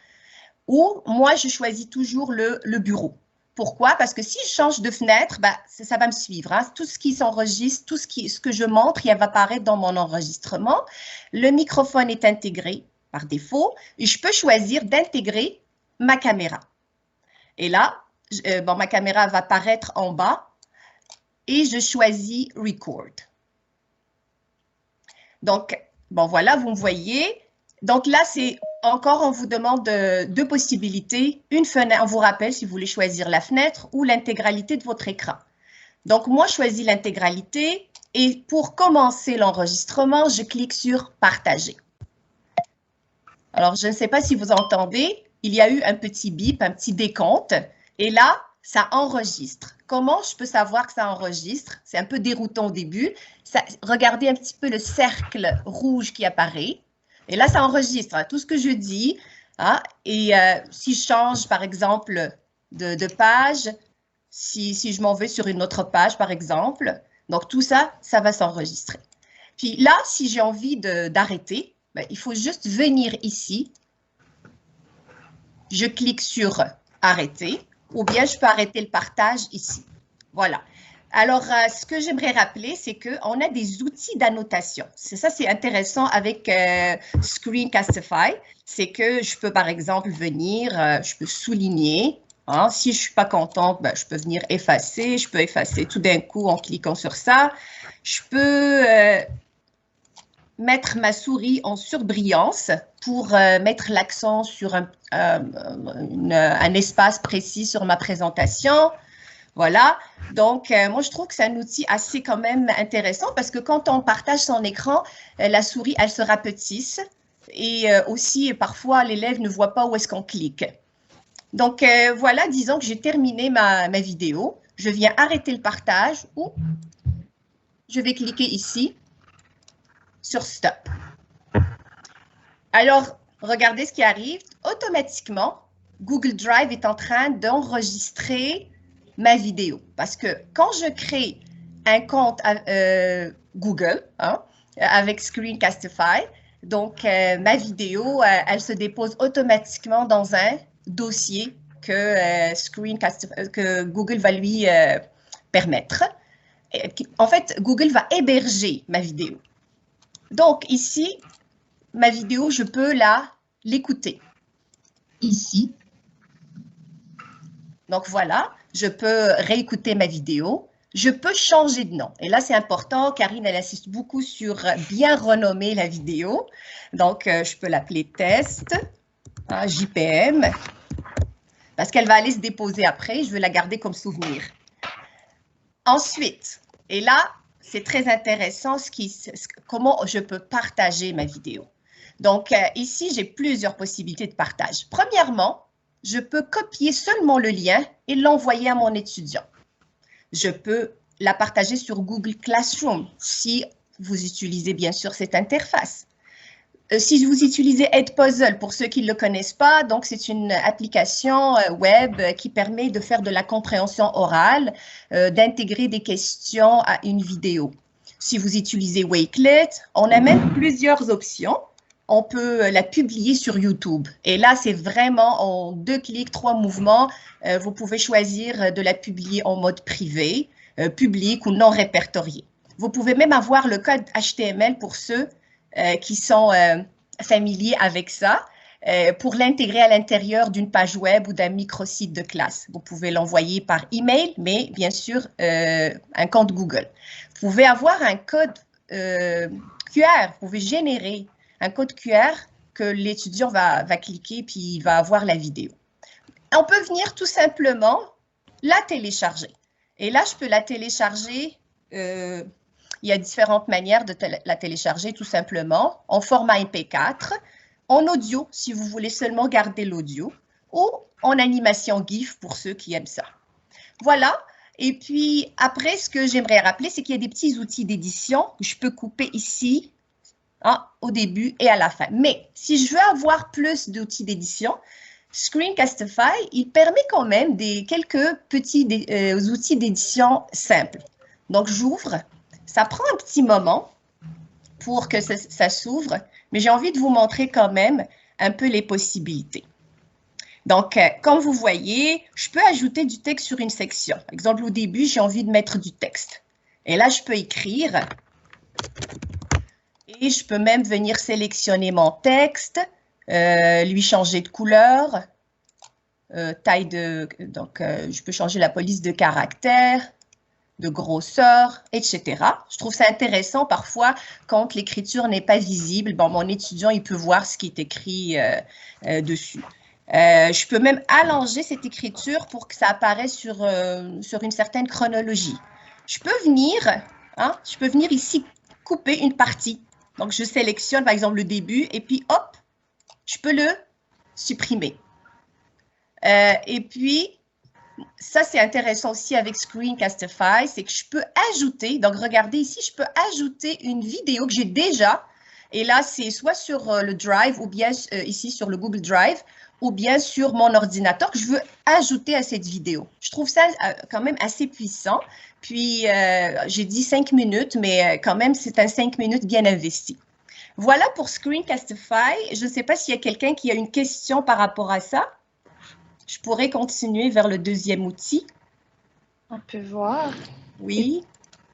Ou moi, je choisis toujours le bureau. Pourquoi? Parce que si je change de fenêtre, ben, ça va me suivre. Hein. Tout ce qui s'enregistre, ce que je montre, il va apparaître dans mon enregistrement. Le microphone est intégré par défaut et je peux choisir d'intégrer ma caméra. Et là, ma caméra va apparaître en bas et je choisis « Record ». Donc, bon, voilà, vous me voyez. Donc là, c'est encore, on vous demande 2 possibilités. Une fenêtre, on vous rappelle si vous voulez choisir la fenêtre ou l'intégralité de votre écran. Donc, moi, je choisis l'intégralité et pour commencer l'enregistrement, je clique sur « Partager ». Alors, je ne sais pas si vous entendez, il y a eu un petit bip, un petit décompte et là, ça enregistre. Comment je peux savoir que ça enregistre? C'est un peu déroutant au début. Regardez un petit peu le cercle rouge qui apparaît. Et là, ça enregistre hein, tout ce que je dis. Hein, et si je change, par exemple, de page, si je m'en vais sur une autre page, par exemple, donc tout ça, ça va s'enregistrer. Puis là, si j'ai envie d'arrêter, ben, il faut juste venir ici. Je clique sur « Arrêter » ou bien je peux arrêter le partage ici. Voilà. Alors, ce que j'aimerais rappeler, c'est qu'on a des outils d'annotation. Ça, c'est intéressant avec Screencastify. C'est que je peux, par exemple, venir, je peux souligner. Hein, si je ne suis pas contente, ben, je peux venir effacer. Je peux effacer tout d'un coup en cliquant sur ça. Je peux mettre ma souris en surbrillance pour mettre l'accent sur un espace précis sur ma présentation. Voilà, donc moi je trouve que c'est un outil assez quand même intéressant parce que quand on partage son écran, la souris elle se rapetisse et aussi parfois l'élève ne voit pas où est-ce qu'on clique. Donc voilà, disons que j'ai terminé ma vidéo, je viens arrêter le partage ou je vais cliquer ici sur Stop. Alors, regardez ce qui arrive, automatiquement, Google Drive est en train d'enregistrer ma vidéo. Parce que quand je crée un compte Google hein, avec Screencastify, donc ma vidéo, elle se dépose automatiquement dans un dossier que Google va lui permettre. en fait, Google va héberger ma vidéo. Donc, ici, ma vidéo, je peux l'écouter. Ici. Donc, voilà, je peux réécouter ma vidéo. Je peux changer de nom. Et là, c'est important. Karine, elle insiste beaucoup sur bien renommer la vidéo. Donc, je peux l'appeler test, JPM, parce qu'elle va aller se déposer après. Je veux la garder comme souvenir. Ensuite, et là, c'est très intéressant comment je peux partager ma vidéo. Donc, ici, j'ai plusieurs possibilités de partage. Premièrement, je peux copier seulement le lien et l'envoyer à mon étudiant. Je peux la partager sur Google Classroom si vous utilisez bien sûr cette interface. Si vous utilisez Edpuzzle, pour ceux qui ne le connaissent pas, donc c'est une application web qui permet de faire de la compréhension orale, d'intégrer des questions à une vidéo. Si vous utilisez Wakelet, on a même plusieurs options. On peut la publier sur YouTube. Et là, c'est vraiment en 2 clics, 3 mouvements. Vous pouvez choisir de la publier en mode privé, public ou non répertorié. Vous pouvez même avoir le code HTML pour ceux qui sont familiers avec ça, pour l'intégrer à l'intérieur d'une page web ou d'un microsite de classe. Vous pouvez l'envoyer par email, mais bien sûr, un compte Google. Vous pouvez avoir un code QR, vous pouvez générer un code QR que l'étudiant va cliquer puis il va avoir la vidéo. On peut venir tout simplement la télécharger. Et là, je peux la télécharger, il y a différentes manières de la télécharger tout simplement, en format MP4, en audio si vous voulez seulement garder l'audio, ou en animation GIF pour ceux qui aiment ça. Voilà. Et puis après, ce que j'aimerais rappeler, c'est qu'il y a des petits outils d'édition que je peux couper ici, au début et à la fin. Mais si je veux avoir plus d'outils d'édition, Screencastify, il permet quand même quelques petits outils d'édition simples. Donc, j'ouvre. Ça prend un petit moment pour que ça s'ouvre, mais j'ai envie de vous montrer quand même un peu les possibilités. Donc, comme vous voyez, je peux ajouter du texte sur une section. Par exemple, au début, j'ai envie de mettre du texte. Et là, je peux écrire. Et je peux même venir sélectionner mon texte, lui changer de couleur, taille de... Donc, je peux changer la police de caractère, de grosseur, etc. Je trouve ça intéressant parfois quand l'écriture n'est pas visible. Bon, mon étudiant, il peut voir ce qui est écrit dessus. Je peux même allonger cette écriture pour que ça apparaisse sur une certaine chronologie. Je peux venir ici couper une partie. Donc, je sélectionne par exemple le début et puis hop, je peux le supprimer. Et puis, ça c'est intéressant aussi avec Screencastify, c'est que je peux ajouter, donc regardez ici, je peux ajouter une vidéo que j'ai déjà, et là c'est soit sur le Drive ou bien ici sur le Google Drive, ou bien sur mon ordinateur que je veux ajouter à cette vidéo. Je trouve ça quand même assez puissant. Puis, j'ai dit 5 minutes, mais quand même, c'est un 5 minutes bien investi. Voilà pour Screencastify. Je ne sais pas s'il y a quelqu'un qui a une question par rapport à ça. Je pourrais continuer vers le deuxième outil. On peut voir. Oui.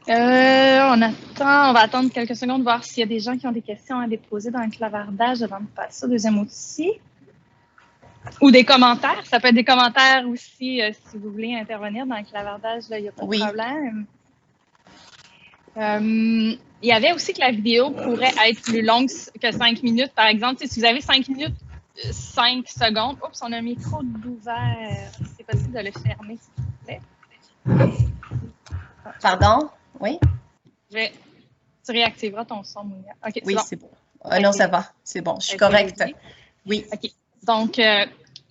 On va attendre quelques secondes, voir s'il y a des gens qui ont des questions à déposer dans le clavardage avant de passer au deuxième outil. Ou des commentaires. Ça peut être des commentaires aussi, si vous voulez intervenir dans le clavardage, il n'y a pas de problème. Il y avait aussi que la vidéo pourrait être plus longue que 5 minutes, par exemple. Si vous avez 5 minutes, 5 secondes, oups, on a un micro d'ouvert. C'est possible de le fermer, s'il vous plaît. Pardon? Oui? Tu réactiveras ton son, Mounia. Okay, oui, c'est bon. Non, ça va. C'est bon, je suis correcte. Oui. OK. Donc,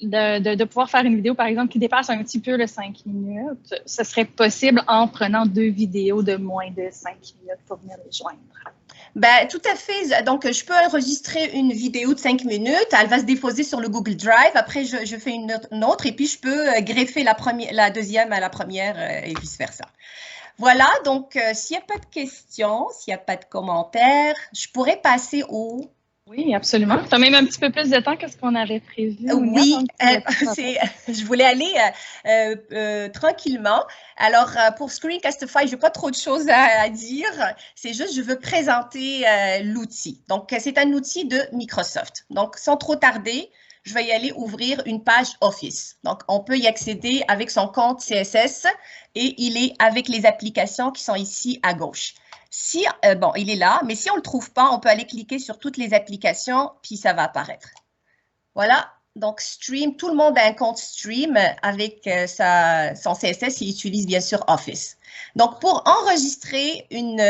de pouvoir faire une vidéo, par exemple, qui dépasse un petit peu le 5 minutes, ce serait possible en prenant 2 vidéos de moins de 5 minutes pour venir les joindre. Ben, tout à fait. Donc, je peux enregistrer une vidéo de 5 minutes. Elle va se déposer sur le Google Drive. Après, je fais une autre et puis je peux greffer la deuxième à la première et vice-versa. Voilà, donc, s'il n'y a pas de questions, s'il n'y a pas de commentaires, je pourrais passer au Oui, absolument. Tu as même un petit peu plus de temps que ce qu'on avait prévu. Oui, je voulais aller tranquillement. Alors, pour Screencastify, je n'ai pas trop de choses à dire. C'est juste, je veux présenter l'outil. Donc, c'est un outil de Microsoft. Donc, sans trop tarder, je vais y aller ouvrir une page Office. Donc, on peut y accéder avec son compte CSS et il est avec les applications qui sont ici à gauche. Si, bon, il est là, mais si on ne le trouve pas, on peut aller cliquer sur toutes les applications, puis ça va apparaître. Voilà, donc Stream, tout le monde a un compte Stream avec son CSS, il utilise bien sûr Office. Donc, pour enregistrer une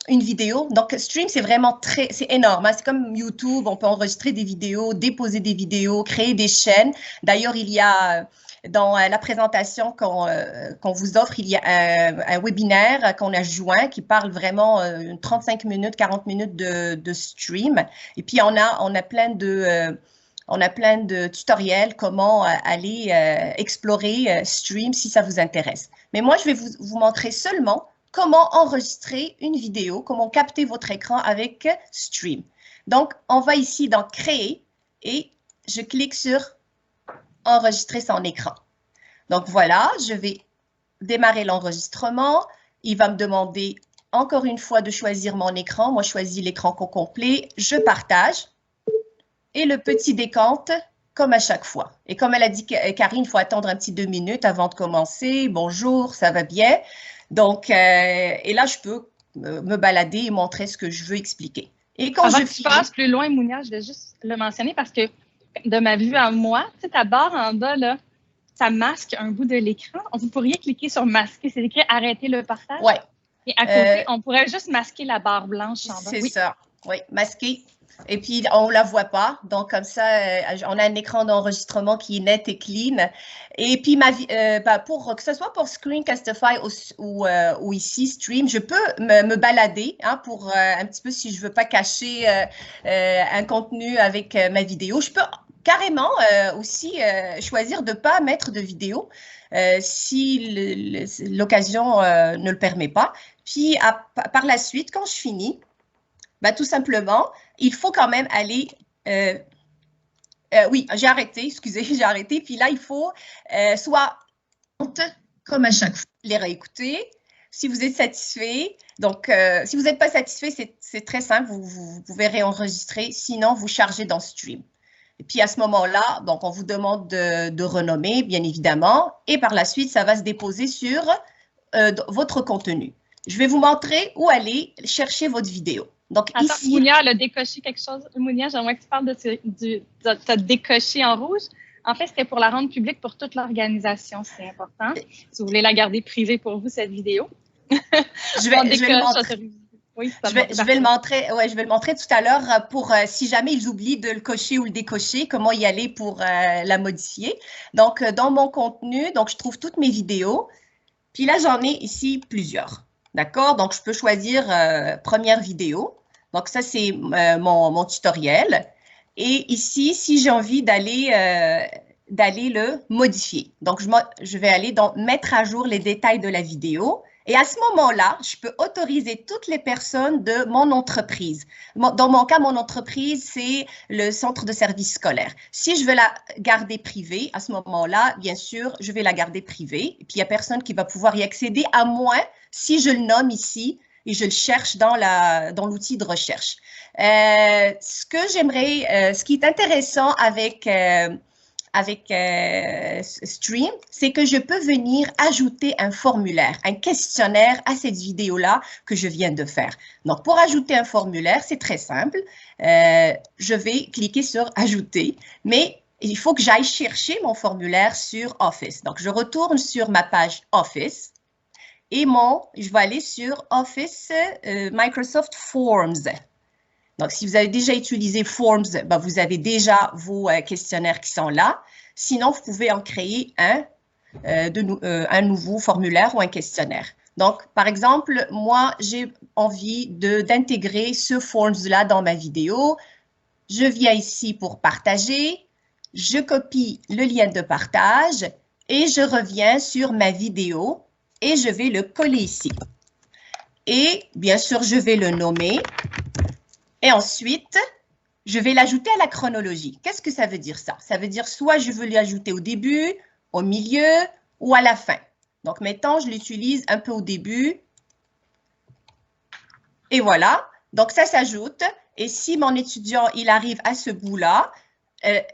vidéo, donc Stream, c'est vraiment c'est énorme, hein, c'est comme YouTube, on peut enregistrer des vidéos, déposer des vidéos, créer des chaînes. D'ailleurs, il y a dans la présentation qu'on vous offre, il y a un webinaire qu'on a joint qui parle vraiment 35 minutes, 40 minutes de stream. Et puis, on a plein de tutoriels comment aller explorer Stream si ça vous intéresse. Mais moi, je vais vous montrer seulement comment enregistrer une vidéo, comment capter votre écran avec Stream. Donc, on va ici dans Créer et je clique sur Enregistrer son écran. Donc, voilà, je vais démarrer l'enregistrement. Il va me demander encore une fois de choisir mon écran. Moi, je choisis l'écran complet. Je partage. Et le petit décompte, comme à chaque fois. Et comme elle a dit, Karine, il faut attendre un petit 2 minutes avant de commencer. Bonjour, ça va bien. Donc, et là, je peux me balader et montrer ce que je veux expliquer. Et quand avant que tu passes plus loin, Mounia, je vais juste le mentionner parce que de ma vue à moi, tu sais, ta barre en bas, là, ça masque un bout de l'écran. Vous pourriez cliquer sur masquer. C'est écrit arrêter le partage. Oui. Et à côté, on pourrait juste masquer la barre blanche en bas. C'est ça. Oui, masquer. Et puis, on ne la voit pas. Donc, comme ça, on a un écran d'enregistrement qui est net et clean. Et puis, que ce soit pour Screencastify ou ici, Stream, je peux me balader pour un petit peu si je ne veux pas cacher un contenu avec ma vidéo. Je peux carrément aussi choisir de ne pas mettre de vidéo si l'occasion ne le permet pas. Puis, par la suite, quand je finis, tout simplement, il faut quand même aller… oui, j'ai arrêté, excusez, j'ai arrêté. Puis là, il faut soit, comme à chaque fois, les réécouter. Si vous êtes satisfait, donc si vous n'êtes pas satisfait, c'est très simple, vous pouvez réenregistrer. Sinon, vous chargez dans Stream. Et puis à ce moment-là, donc on vous demande de renommer, bien évidemment. Et par la suite, ça va se déposer sur votre contenu. Je vais vous montrer où aller chercher votre vidéo. Donc, attends, ici… Mounia, elle a décoché quelque chose. Mounia, j'aimerais que tu parles de t'as décoché en rouge. En fait, c'était pour la rendre publique pour toute l'organisation. C'est important. Si vous voulez la garder privée pour vous, cette vidéo. Je vais le montrer. Oui, je vais le montrer tout à l'heure pour si jamais ils oublient de le cocher ou le décocher, comment y aller pour la modifier. Donc, dans mon contenu, donc je trouve toutes mes vidéos. Puis là, j'en ai ici plusieurs. D'accord? Donc, je peux choisir première vidéo. Donc, ça, c'est mon tutoriel. Et ici, si j'ai envie d'aller le modifier. Donc, je vais aller dans mettre à jour les détails de la vidéo. Et à ce moment-là, je peux autoriser toutes les personnes de mon entreprise. Dans mon cas, mon entreprise, c'est le centre de services scolaires. Si je veux la garder privée, à ce moment-là, bien sûr, je vais la garder privée. Et puis, il n'y a personne qui va pouvoir y accéder, à moins si je le nomme ici et je le cherche dans l'outil de recherche. Ce qui est intéressant avec Stream, c'est que je peux venir ajouter un formulaire, un questionnaire à cette vidéo-là que je viens de faire. Donc, pour ajouter un formulaire, c'est très simple. Je vais cliquer sur « Ajouter », mais il faut que j'aille chercher mon formulaire sur Office. Donc, je retourne sur ma page Office et je vais aller sur Office Microsoft Forms. Donc, si vous avez déjà utilisé Forms, vous avez déjà vos questionnaires qui sont là. Sinon, vous pouvez en créer un nouveau formulaire ou un questionnaire. Donc, par exemple, moi, j'ai envie d'intégrer ce Forms-là dans ma vidéo. Je viens ici pour partager. Je copie le lien de partage et je reviens sur ma vidéo et je vais le coller ici. Et bien sûr, je vais le nommer. Et ensuite, je vais l'ajouter à la chronologie. Qu'est-ce que ça veut dire ça? Ça veut dire soit je veux l'ajouter au début, au milieu ou à la fin. Donc, maintenant, je l'utilise un peu au début. Et voilà. Donc, ça s'ajoute. Et si mon étudiant, il arrive à ce bout-là,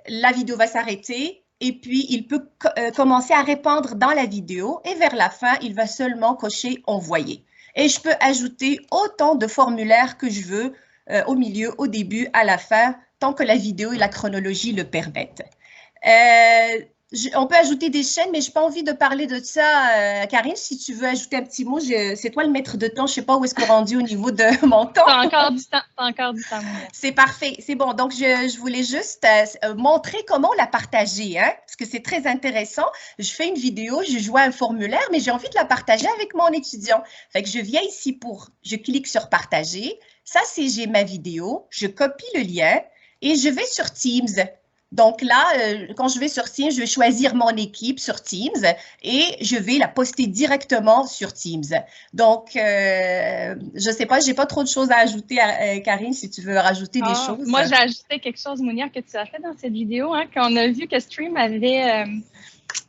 la vidéo va s'arrêter et puis il peut commencer à répondre dans la vidéo et vers la fin, il va seulement cocher « Envoyer ». Et je peux ajouter autant de formulaires que je veux au milieu, au début, à la fin, tant que la vidéo et la chronologie le permettent. On peut ajouter des chaînes, mais je n'ai pas envie de parler de ça. Karine, si tu veux ajouter un petit mot, c'est toi le maître de temps. Je ne sais pas où est-ce qu'on est rendu au niveau de mon temps. T'as encore du temps. T'as encore du temps. C'est parfait. C'est bon. Donc, je voulais juste montrer comment la partager, hein, parce que c'est très intéressant. Je fais une vidéo, je joue à un formulaire, mais j'ai envie de la partager avec mon étudiant. Fait que je viens ici je clique sur partager. Ça, c'est j'ai ma vidéo. Je copie le lien et je vais sur Teams. Donc là, quand je vais sur Teams, je vais choisir mon équipe sur Teams et je vais la poster directement sur Teams. Donc, je ne sais pas, je n'ai pas trop de choses à ajouter, Karine, si tu veux rajouter des choses. Moi, j'ai ajouté quelque chose, Mounia, que tu as fait dans cette vidéo, hein, qu'on a vu que Stream avait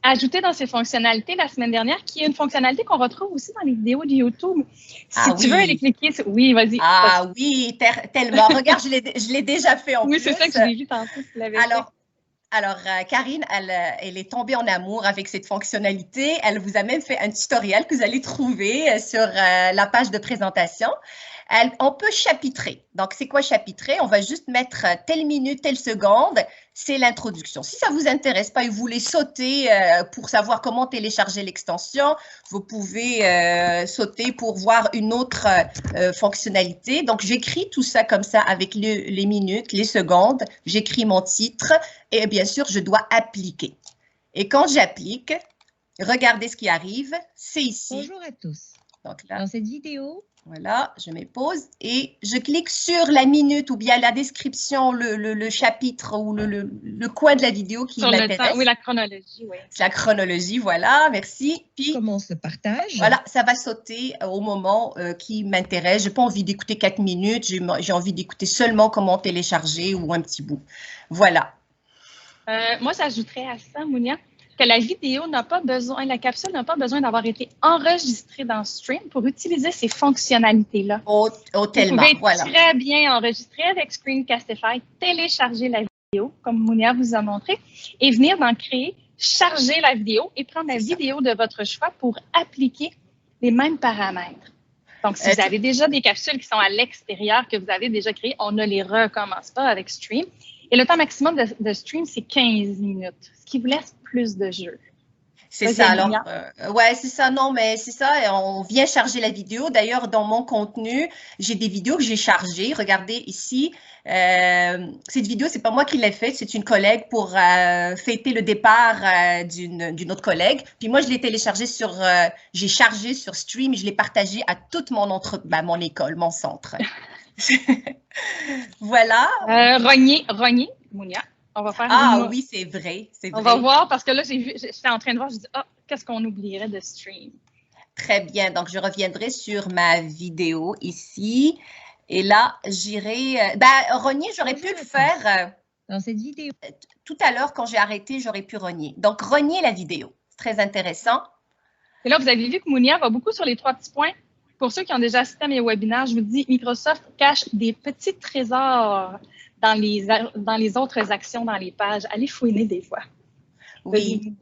ajouté dans ses fonctionnalités la semaine dernière, qui est une fonctionnalité qu'on retrouve aussi dans les vidéos de YouTube. Si tu veux aller cliquer sur... Oui, vas-y. Ah oui, tellement. Regarde, je l'ai déjà fait en plus. Oui, c'est ça que j'ai vu tantôt. Alors, Karine, elle est tombée en amour avec cette fonctionnalité. Elle vous a même fait un tutoriel que vous allez trouver sur la page de présentation. On peut chapitrer. Donc, c'est quoi chapitrer? On va juste mettre telle minute, telle seconde. C'est l'introduction. Si ça ne vous intéresse pas et vous voulez sauter pour savoir comment télécharger l'extension, vous pouvez sauter pour voir une autre fonctionnalité. Donc, j'écris tout ça comme ça avec les minutes, les secondes. J'écris mon titre et bien sûr, je dois appliquer. Et quand j'applique, regardez ce qui arrive. C'est ici. Bonjour à tous. Donc là, dans cette vidéo, voilà, je mets pause et je clique sur la minute ou bien la description, le chapitre ou le coin de la vidéo qui m'intéresse. Oui, la chronologie, oui. La chronologie, voilà, merci. Puis, commence le partage. Voilà, ça va sauter au moment qui m'intéresse. Je n'ai pas envie d'écouter 4 minutes, j'ai envie d'écouter seulement comment télécharger ou un petit bout. Voilà. Moi, j'ajouterais à ça, Mounia, que la vidéo n'a pas besoin, la capsule n'a pas besoin d'avoir été enregistrée dans Stream pour utiliser ces fonctionnalités-là. Tellement, vous pouvez très bien enregistrer avec Screencastify, télécharger la vidéo, comme Mounia vous a montré, et venir dans Créer, charger la vidéo et prendre la vidéo de votre choix pour appliquer les mêmes paramètres. Donc, si vous avez déjà des capsules qui sont à l'extérieur, que vous avez déjà créées, on ne les recommence pas avec Stream. Et le temps maximum de Stream, c'est 15 minutes, ce qui vous laisse plus de jeu. C'est ça, alors, ouais, c'est ça, non, mais c'est ça, on vient charger la vidéo. D'ailleurs, dans mon contenu, j'ai des vidéos que j'ai chargées. Regardez ici, cette vidéo, c'est pas moi qui l'ai faite, c'est une collègue pour fêter le départ d'une autre collègue. Puis moi, je l'ai téléchargée j'ai chargé sur Stream, je l'ai partagée à toute mon école, mon centre. Voilà. Rogner, Mounia. On va faire oui, c'est vrai. On va voir parce que là, j'étais en train de voir, je dis, qu'est-ce qu'on oublierait de Stream? Très bien. Donc, je reviendrai sur ma vidéo ici. Et là, j'irai… rogner, j'aurais pu le faire… dans cette vidéo. Tout à l'heure, quand j'ai arrêté, j'aurais pu rogner. Donc, rogner la vidéo. C'est très intéressant. Et là, vous avez vu que Mounia va beaucoup sur les 3 petits points. Pour ceux qui ont déjà assisté à mes webinaires, je vous dis, Microsoft cache des petits trésors dans les autres actions, dans les pages. Allez fouiner des fois. Oui.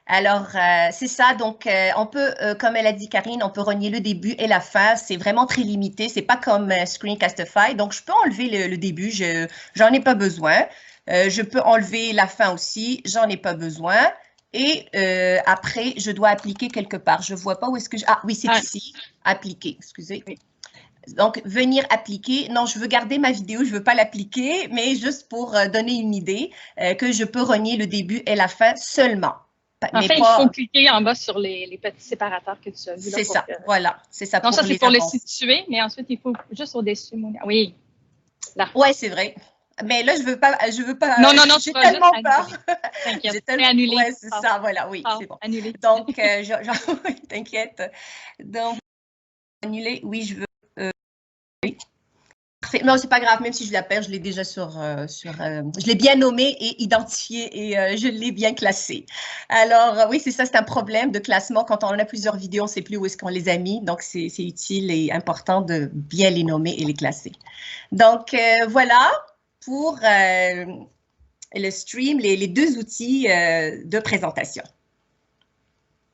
Alors, c'est ça. Donc, on peut, comme elle a dit Karine, on peut rogner le début et la fin. C'est vraiment très limité. C'est pas comme Screencastify. Donc, je peux enlever le début. J'en ai pas besoin. Je peux enlever la fin aussi. J'en ai pas besoin. Et après, je dois appliquer quelque part. Je vois pas où est-ce que je… Ah oui, c'est ici. Appliquer, excusez. Oui. Donc, venir appliquer. Non, je veux garder ma vidéo, je ne veux pas l'appliquer, mais juste pour donner une idée que je peux rogner le début et la fin seulement. Il faut cliquer en bas sur les petits séparateurs que tu as vus. C'est ça, voilà. C'est ça. Non, ça, c'est pour les situer, mais ensuite, il faut juste au-dessus. Oui, là. Oui, c'est vrai. Mais là, je veux pas. Non, j'ai tellement peur. T'inquiète, c'est annulé. Oui, c'est ça, voilà, oui, c'est bon. Annulé. Donc, t'inquiète. Donc, annuler, oui, je veux. Oui. Parfait. Non, c'est pas grave, même si je l'appelle, je l'ai déjà je l'ai bien nommé et identifié et je l'ai bien classé. Alors, oui, c'est ça, c'est un problème de classement. Quand on a plusieurs vidéos, on ne sait plus où est-ce qu'on les a mis. Donc, c'est utile et important de bien les nommer et les classer. Donc, voilà pour le stream, les deux outils de présentation.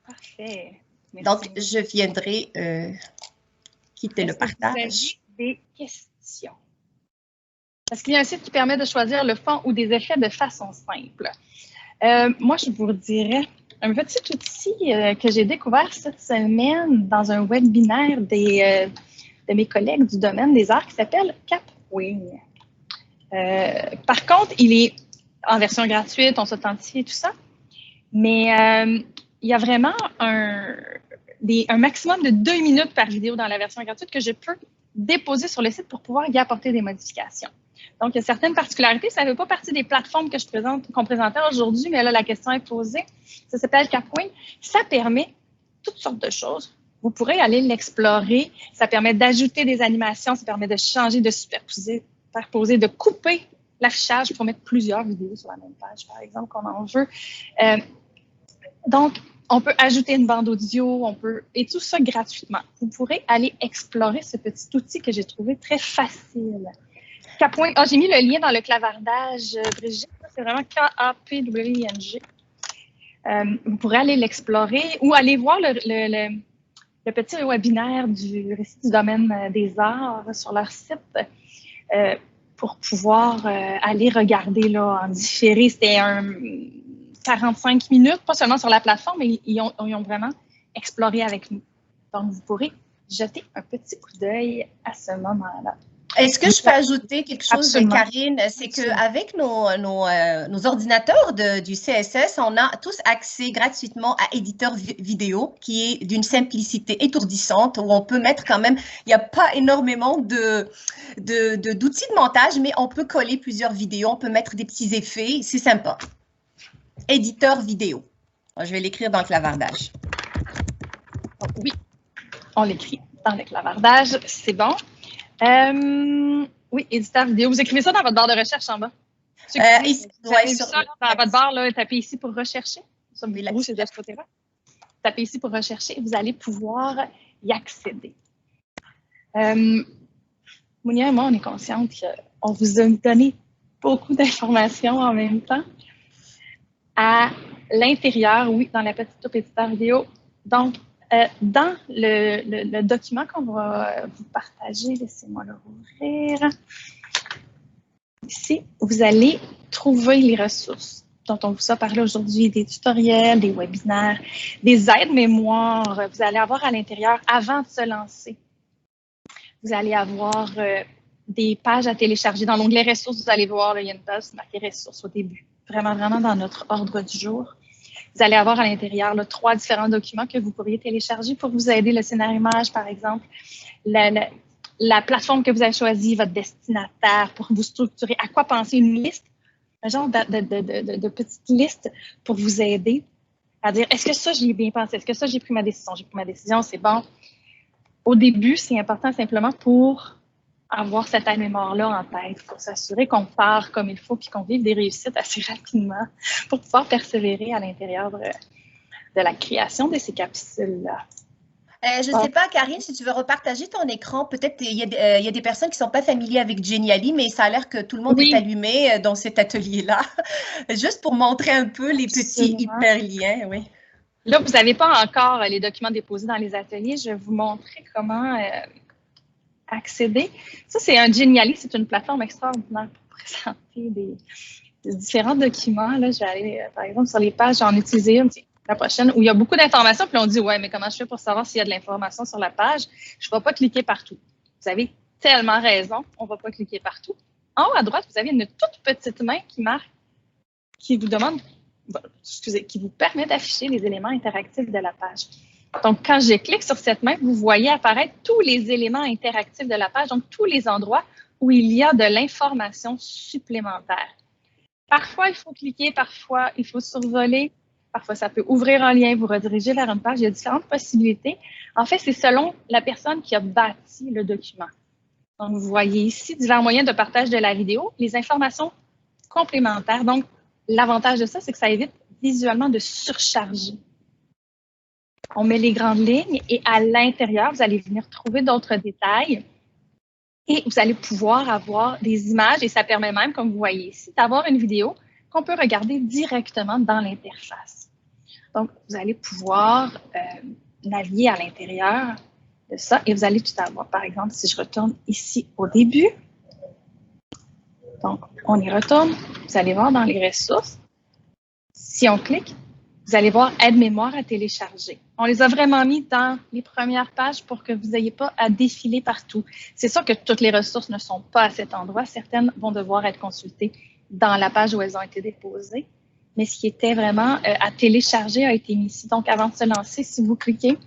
Parfait. Merci. Donc, je viendrai quitter le partage. Vous avez des questions? Parce qu'il y a un site qui permet de choisir le fond ou des effets de façon simple. Moi, je vous dirais un petit outil que j'ai découvert cette semaine dans un webinaire de mes collègues du domaine des arts qui s'appelle Capwing. Par contre, il est en version gratuite, on s'authentifie et tout ça, mais il y a vraiment un maximum de 2 minutes par vidéo dans la version gratuite que je peux déposer sur le site pour pouvoir y apporter des modifications. Donc, il y a certaines particularités. Ça ne fait pas partie des plateformes qu'on présentait aujourd'hui, mais là, la question est posée. Ça s'appelle Capwing. Ça permet toutes sortes de choses. Vous pourrez aller l'explorer. Ça permet d'ajouter des animations. Ça permet de changer, de superposer, de couper l'affichage pour mettre plusieurs vidéos sur la même page, par exemple, qu'on en veut. Donc, on peut ajouter une bande audio, et tout ça gratuitement. Vous pourrez aller explorer ce petit outil que j'ai trouvé très facile. Capwing. J'ai mis le lien dans le clavardage, Brigitte. C'est vraiment K-A-P-W-I-N-G. Vous pourrez aller l'explorer ou aller voir le petit webinaire du récit du domaine des arts sur leur site pour pouvoir aller regarder là, en différé. C'était 45 minutes, pas seulement sur la plateforme, mais ils ont vraiment exploré avec nous. Donc, vous pourrez jeter un petit coup d'œil à ce moment-là. Est-ce que je peux ajouter quelque chose, Karine? C'est qu'avec nos ordinateurs du CSS, on a tous accès gratuitement à éditeur vidéo qui est d'une simplicité étourdissante où on peut mettre quand même, il n'y a pas énormément d'outils de montage, mais on peut coller plusieurs vidéos, on peut mettre des petits effets, c'est sympa. Éditeur vidéo. Je vais l'écrire dans le clavardage. Oui, on l'écrit dans le clavardage, c'est bon. Oui, éditeur vidéo. Vous écrivez ça dans votre barre de recherche en bas. Vous avez ça dans votre barre, là, tapez ici pour rechercher. Vous, c'est de ce côté-là. Tapez ici pour rechercher et vous allez pouvoir y accéder. Mounia et moi, on est consciente qu'on vous a donné beaucoup d'informations en même temps. À l'intérieur, oui, dans la petite toupe éditeur vidéo. Donc, dans le document qu'on va vous partager, laissez-moi le rouvrir. Ici, vous allez trouver les ressources dont on vous a parlé aujourd'hui, des tutoriels, des webinaires, des aides-mémoires. Vous allez avoir à l'intérieur, avant de se lancer, vous allez avoir des pages à télécharger. Dans l'onglet ressources, vous allez voir, là, il y a une page marquée ressources au début. Vraiment, vraiment dans notre ordre du jour. Vous allez avoir à l'intérieur 3 différents documents que vous pourriez télécharger pour vous aider, le scénario-image, par exemple, la plateforme que vous avez choisie, votre destinataire, pour vous structurer, à quoi penser, une liste, un genre de petite liste pour vous aider à dire, est-ce que ça, j'y ai bien pensé? Est-ce que ça, j'ai pris ma décision? J'ai pris ma décision, c'est bon. Au début, c'est important simplement pour avoir cette mémoire-là en tête, pour s'assurer qu'on part comme il faut puis qu'on vive des réussites assez rapidement pour pouvoir persévérer à l'intérieur de la création de ces capsules-là. Je ne sais pas, Karine, si tu veux repartager ton écran, peut-être il y a des personnes qui ne sont pas familières avec Genially, mais ça a l'air que tout le monde est allumé dans cet atelier-là, juste pour montrer un peu les petits hyperliens. Oui. Là, vous n'avez pas encore les documents déposés dans les ateliers. Je vais vous montrer comment accéder. Ça, c'est un Genially, c'est une plateforme extraordinaire pour présenter des différents documents. Là, je vais aller, par exemple, sur les pages, j'en utilise une, la prochaine, où il y a beaucoup d'informations, puis on dit, ouais, mais comment je fais pour savoir s'il y a de l'information sur la page? Je ne vais pas cliquer partout. Vous avez tellement raison, on ne va pas cliquer partout. En haut à droite, vous avez une toute petite main qui vous demande, qui vous permet d'afficher les éléments interactifs de la page. Donc, quand je clique sur cette main, vous voyez apparaître tous les éléments interactifs de la page, donc tous les endroits où il y a de l'information supplémentaire. Parfois, il faut cliquer, parfois, il faut survoler, parfois, ça peut ouvrir un lien, vous rediriger vers une page. Il y a différentes possibilités. En fait, c'est selon la personne qui a bâti le document. Donc, vous voyez ici divers moyens de partage de la vidéo, les informations complémentaires. Donc, l'avantage de ça, c'est que ça évite visuellement de surcharger. On met les grandes lignes et à l'intérieur, vous allez venir trouver d'autres détails et vous allez pouvoir avoir des images et ça permet même, comme vous voyez ici, d'avoir une vidéo qu'on peut regarder directement dans l'interface. Donc, vous allez pouvoir naviguer à l'intérieur de ça et vous allez tout avoir. Par exemple, si je retourne ici au début, donc on y retourne, vous allez voir dans les ressources, si on clique, vous allez voir aide-mémoire à télécharger. On les a vraiment mis dans les premières pages pour que vous n'ayez pas à défiler partout. C'est sûr que toutes les ressources ne sont pas à cet endroit. Certaines vont devoir être consultées dans la page où elles ont été déposées. Mais ce qui était vraiment à télécharger a été mis ici. Donc, avant de se lancer, si vous cliquez,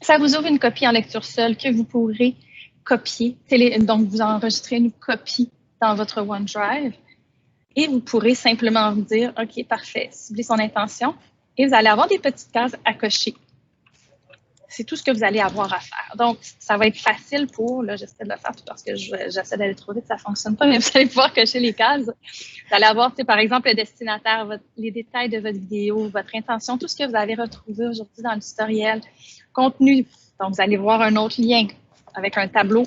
ça vous ouvre une copie en lecture seule que vous pourrez copier. Donc, vous enregistrez une copie dans votre OneDrive et vous pourrez simplement vous dire, OK, parfait, cibler son intention. Et vous allez avoir des petites cases à cocher. C'est tout ce que vous allez avoir à faire. Donc, ça va être facile pour, là, j'essaie de le faire parce que j'essaie d'aller trop vite, ça ne fonctionne pas, mais vous allez pouvoir cocher les cases. Vous allez avoir, par exemple, le destinataire, les détails de votre vidéo, votre intention, tout ce que vous avez retrouvé aujourd'hui dans le tutoriel, contenu. Donc, vous allez voir un autre lien avec un tableau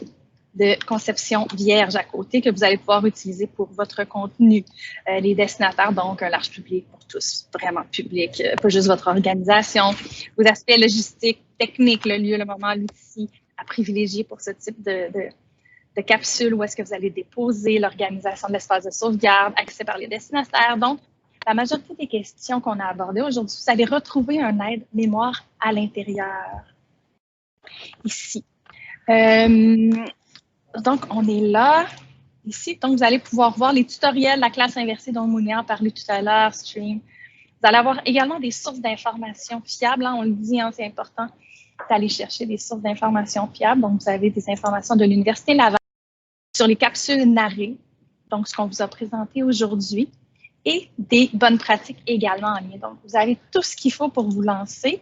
de conception vierge à côté que vous allez pouvoir utiliser pour votre contenu. Les destinataires, donc un large public pour tous, vraiment public, pas juste votre organisation. Vos aspects logistiques, techniques, le lieu, le moment, l'outil à privilégier pour ce type de capsule, où est-ce que vous allez déposer, l'organisation de l'espace de sauvegarde, accès par les destinataires. Donc, la majorité des questions qu'on a abordées aujourd'hui, vous allez retrouver un aide-mémoire à l'intérieur, ici. Donc, on est là, ici. Donc, vous allez pouvoir voir les tutoriels de la classe inversée dont Mounia a parlé tout à l'heure, Stream. Vous allez avoir également des sources d'informations fiables. Hein, on le dit, hein, c'est important d'aller chercher des sources d'informations fiables. Donc, vous avez des informations de l'Université Laval sur les capsules narrées, donc ce qu'on vous a présenté aujourd'hui, et des bonnes pratiques également en lien. Donc, vous avez tout ce qu'il faut pour vous lancer.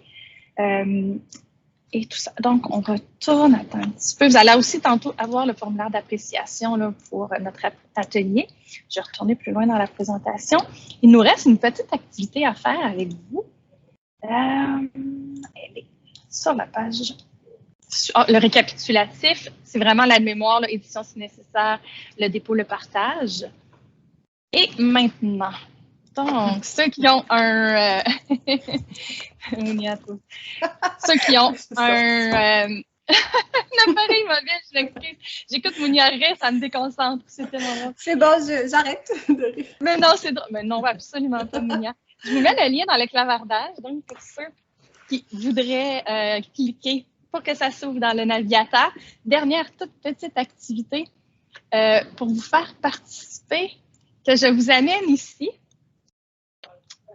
Et tout ça. Donc, on retourne, attends un petit peu. Vous allez aussi tantôt avoir le formulaire d'appréciation pour notre atelier. Je vais retourner plus loin dans la présentation. Il nous reste une petite activité à faire avec vous. Elle est sur la page. Le récapitulatif, c'est vraiment l'aide-mémoire, édition si nécessaire, le dépôt, le partage. Et maintenant, donc, ceux qui ont un... ceux qui ont un appareil mobile, je l'explique. J'écoute Mounia rire, ça me déconcentre. C'était mon... C'est bon, j'arrête de rire. Mais non, c'est drôle. Mais non, absolument pas, Mounia. Je vous mets le lien dans le clavardage, donc pour ceux qui voudraient cliquer pour que ça s'ouvre dans le navigateur. Dernière toute petite activité pour vous faire participer, que je vous amène ici.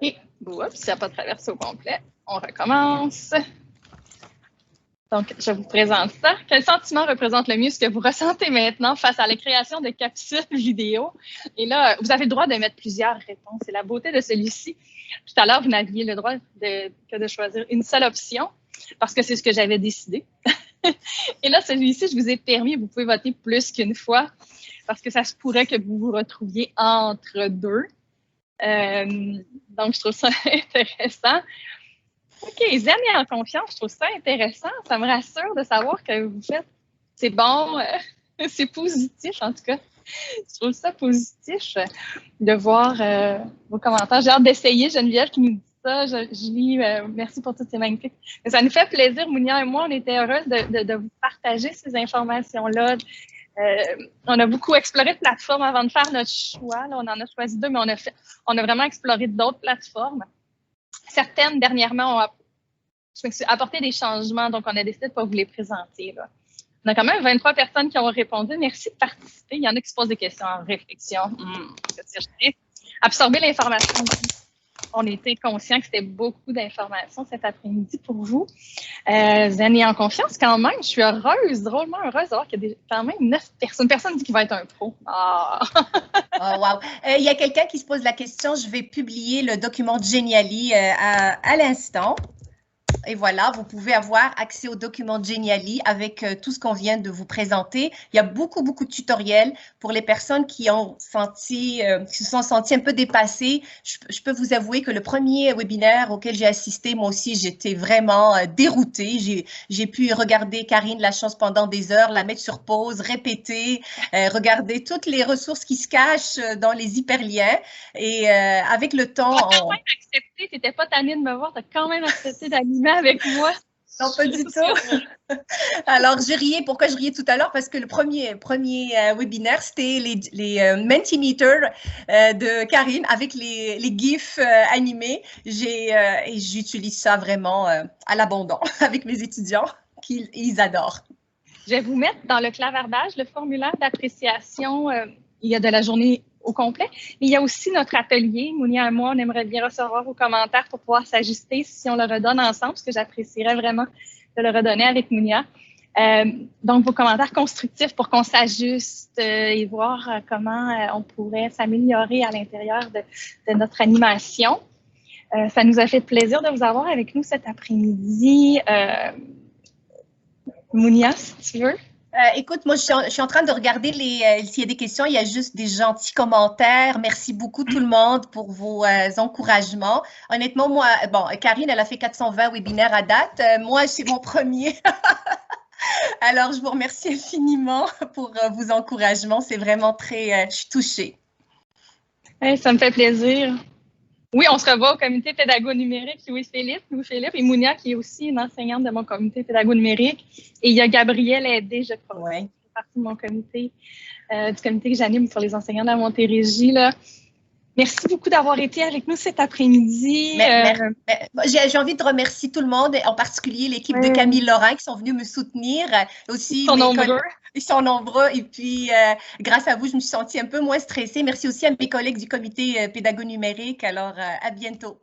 Et, oups, ça n'a pas traversé au complet. On recommence. Donc, je vous présente ça. Quel sentiment représente le mieux ce que vous ressentez maintenant face à la création de capsules vidéo? Et là, vous avez le droit de mettre plusieurs réponses. C'est la beauté de celui-ci. Tout à l'heure, vous n'aviez le droit que de choisir une seule option parce que c'est ce que j'avais décidé. Et là, celui-ci, je vous ai permis, vous pouvez voter plus qu'une fois parce que ça se pourrait que vous vous retrouviez entre deux. Donc, je trouve ça intéressant. OK, Zen et en confiance, je trouve ça intéressant. Ça me rassure de savoir que vous faites, c'est bon, c'est positif en tout cas. Je trouve ça positif de voir vos commentaires. J'ai hâte d'essayer, Geneviève qui nous dit ça. Je lis, merci pour toutes ces magnifiques. Mais ça nous fait plaisir, Mounia et moi, on était heureuses de vous partager ces informations-là. On a beaucoup exploré de plateformes avant de faire notre choix. Là, on en a choisi deux, mais on a vraiment exploré d'autres plateformes. Certaines, dernièrement, ont apporté des changements, donc on a décidé de ne pas vous les présenter. Là. On a quand même 23 personnes qui ont répondu. Merci de participer. Il y en a qui se posent des questions en réflexion. Absorber l'information. On était conscients que c'était beaucoup d'informations cet après-midi pour vous. Zen et en confiance, quand même, je suis heureuse, drôlement heureuse d'avoir qu'il y a quand même 9 personnes. Personne dit qu'il va être un pro. Ah! Oh, wow. Il y a quelqu'un qui se pose la question. Je vais publier le document de Geniali à l'instant. Et voilà, vous pouvez avoir accès au document Genially avec tout ce qu'on vient de vous présenter. Il y a beaucoup de tutoriels pour les personnes qui se sont senties un peu dépassées. Je peux vous avouer que le premier webinaire auquel j'ai assisté, moi aussi, j'étais vraiment déroutée. J'ai pu regarder Karine Lachance pendant des heures, la mettre sur pause, répéter, regarder toutes les ressources qui se cachent dans les hyperliens. Et avec le temps… Tu as quand même accepté, tu n'étais pas tannée de me voir, tu as quand même accepté d'animer avec moi. Non, pas du tout. Alors, je riais. Pourquoi je riais tout à l'heure? Parce que le premier webinaire, c'était les Mentimeter de Karine avec les GIFs animés. Et j'utilise ça vraiment à l'abondant avec mes étudiants, ils adorent. Je vais vous mettre dans le clavardage le formulaire d'appréciation. Il y a de la journée au complet. Il y a aussi notre atelier. Mounia et moi, on aimerait bien recevoir vos commentaires pour pouvoir s'ajuster si on le redonne ensemble, parce que j'apprécierais vraiment de le redonner avec Mounia. Donc, vos commentaires constructifs pour qu'on s'ajuste et voir comment on pourrait s'améliorer à l'intérieur de notre animation. Ça nous a fait plaisir de vous avoir avec nous cet après-midi. Mounia, si tu veux. Écoute, moi, je suis en train de regarder s'il y a des questions. Il y a juste des gentils commentaires. Merci beaucoup tout le monde pour vos encouragements. Honnêtement, moi, bon, Karine, elle a fait 420 webinaires à date. Moi, c'est mon premier. Alors, je vous remercie infiniment pour vos encouragements. C'est vraiment je suis touchée. Ça me fait plaisir. Oui, on se revoit au comité pédago-numérique, Louis-Philippe et Mounia, qui est aussi une enseignante de mon comité pédago-numérique. Et il y a Gabrielle Aidé, je crois, qui fait partie de mon comité, du comité que j'anime pour les enseignants de la Montérégie. Là. Merci beaucoup d'avoir été avec nous cet après-midi. J'ai envie de remercier tout le monde, en particulier l'équipe de Camille Laurent qui sont venus me soutenir. Aussi, ils sont nombreux. Et puis, grâce à vous, je me suis sentie un peu moins stressée. Merci aussi à mes collègues du comité pédago-numérique. Alors, à bientôt.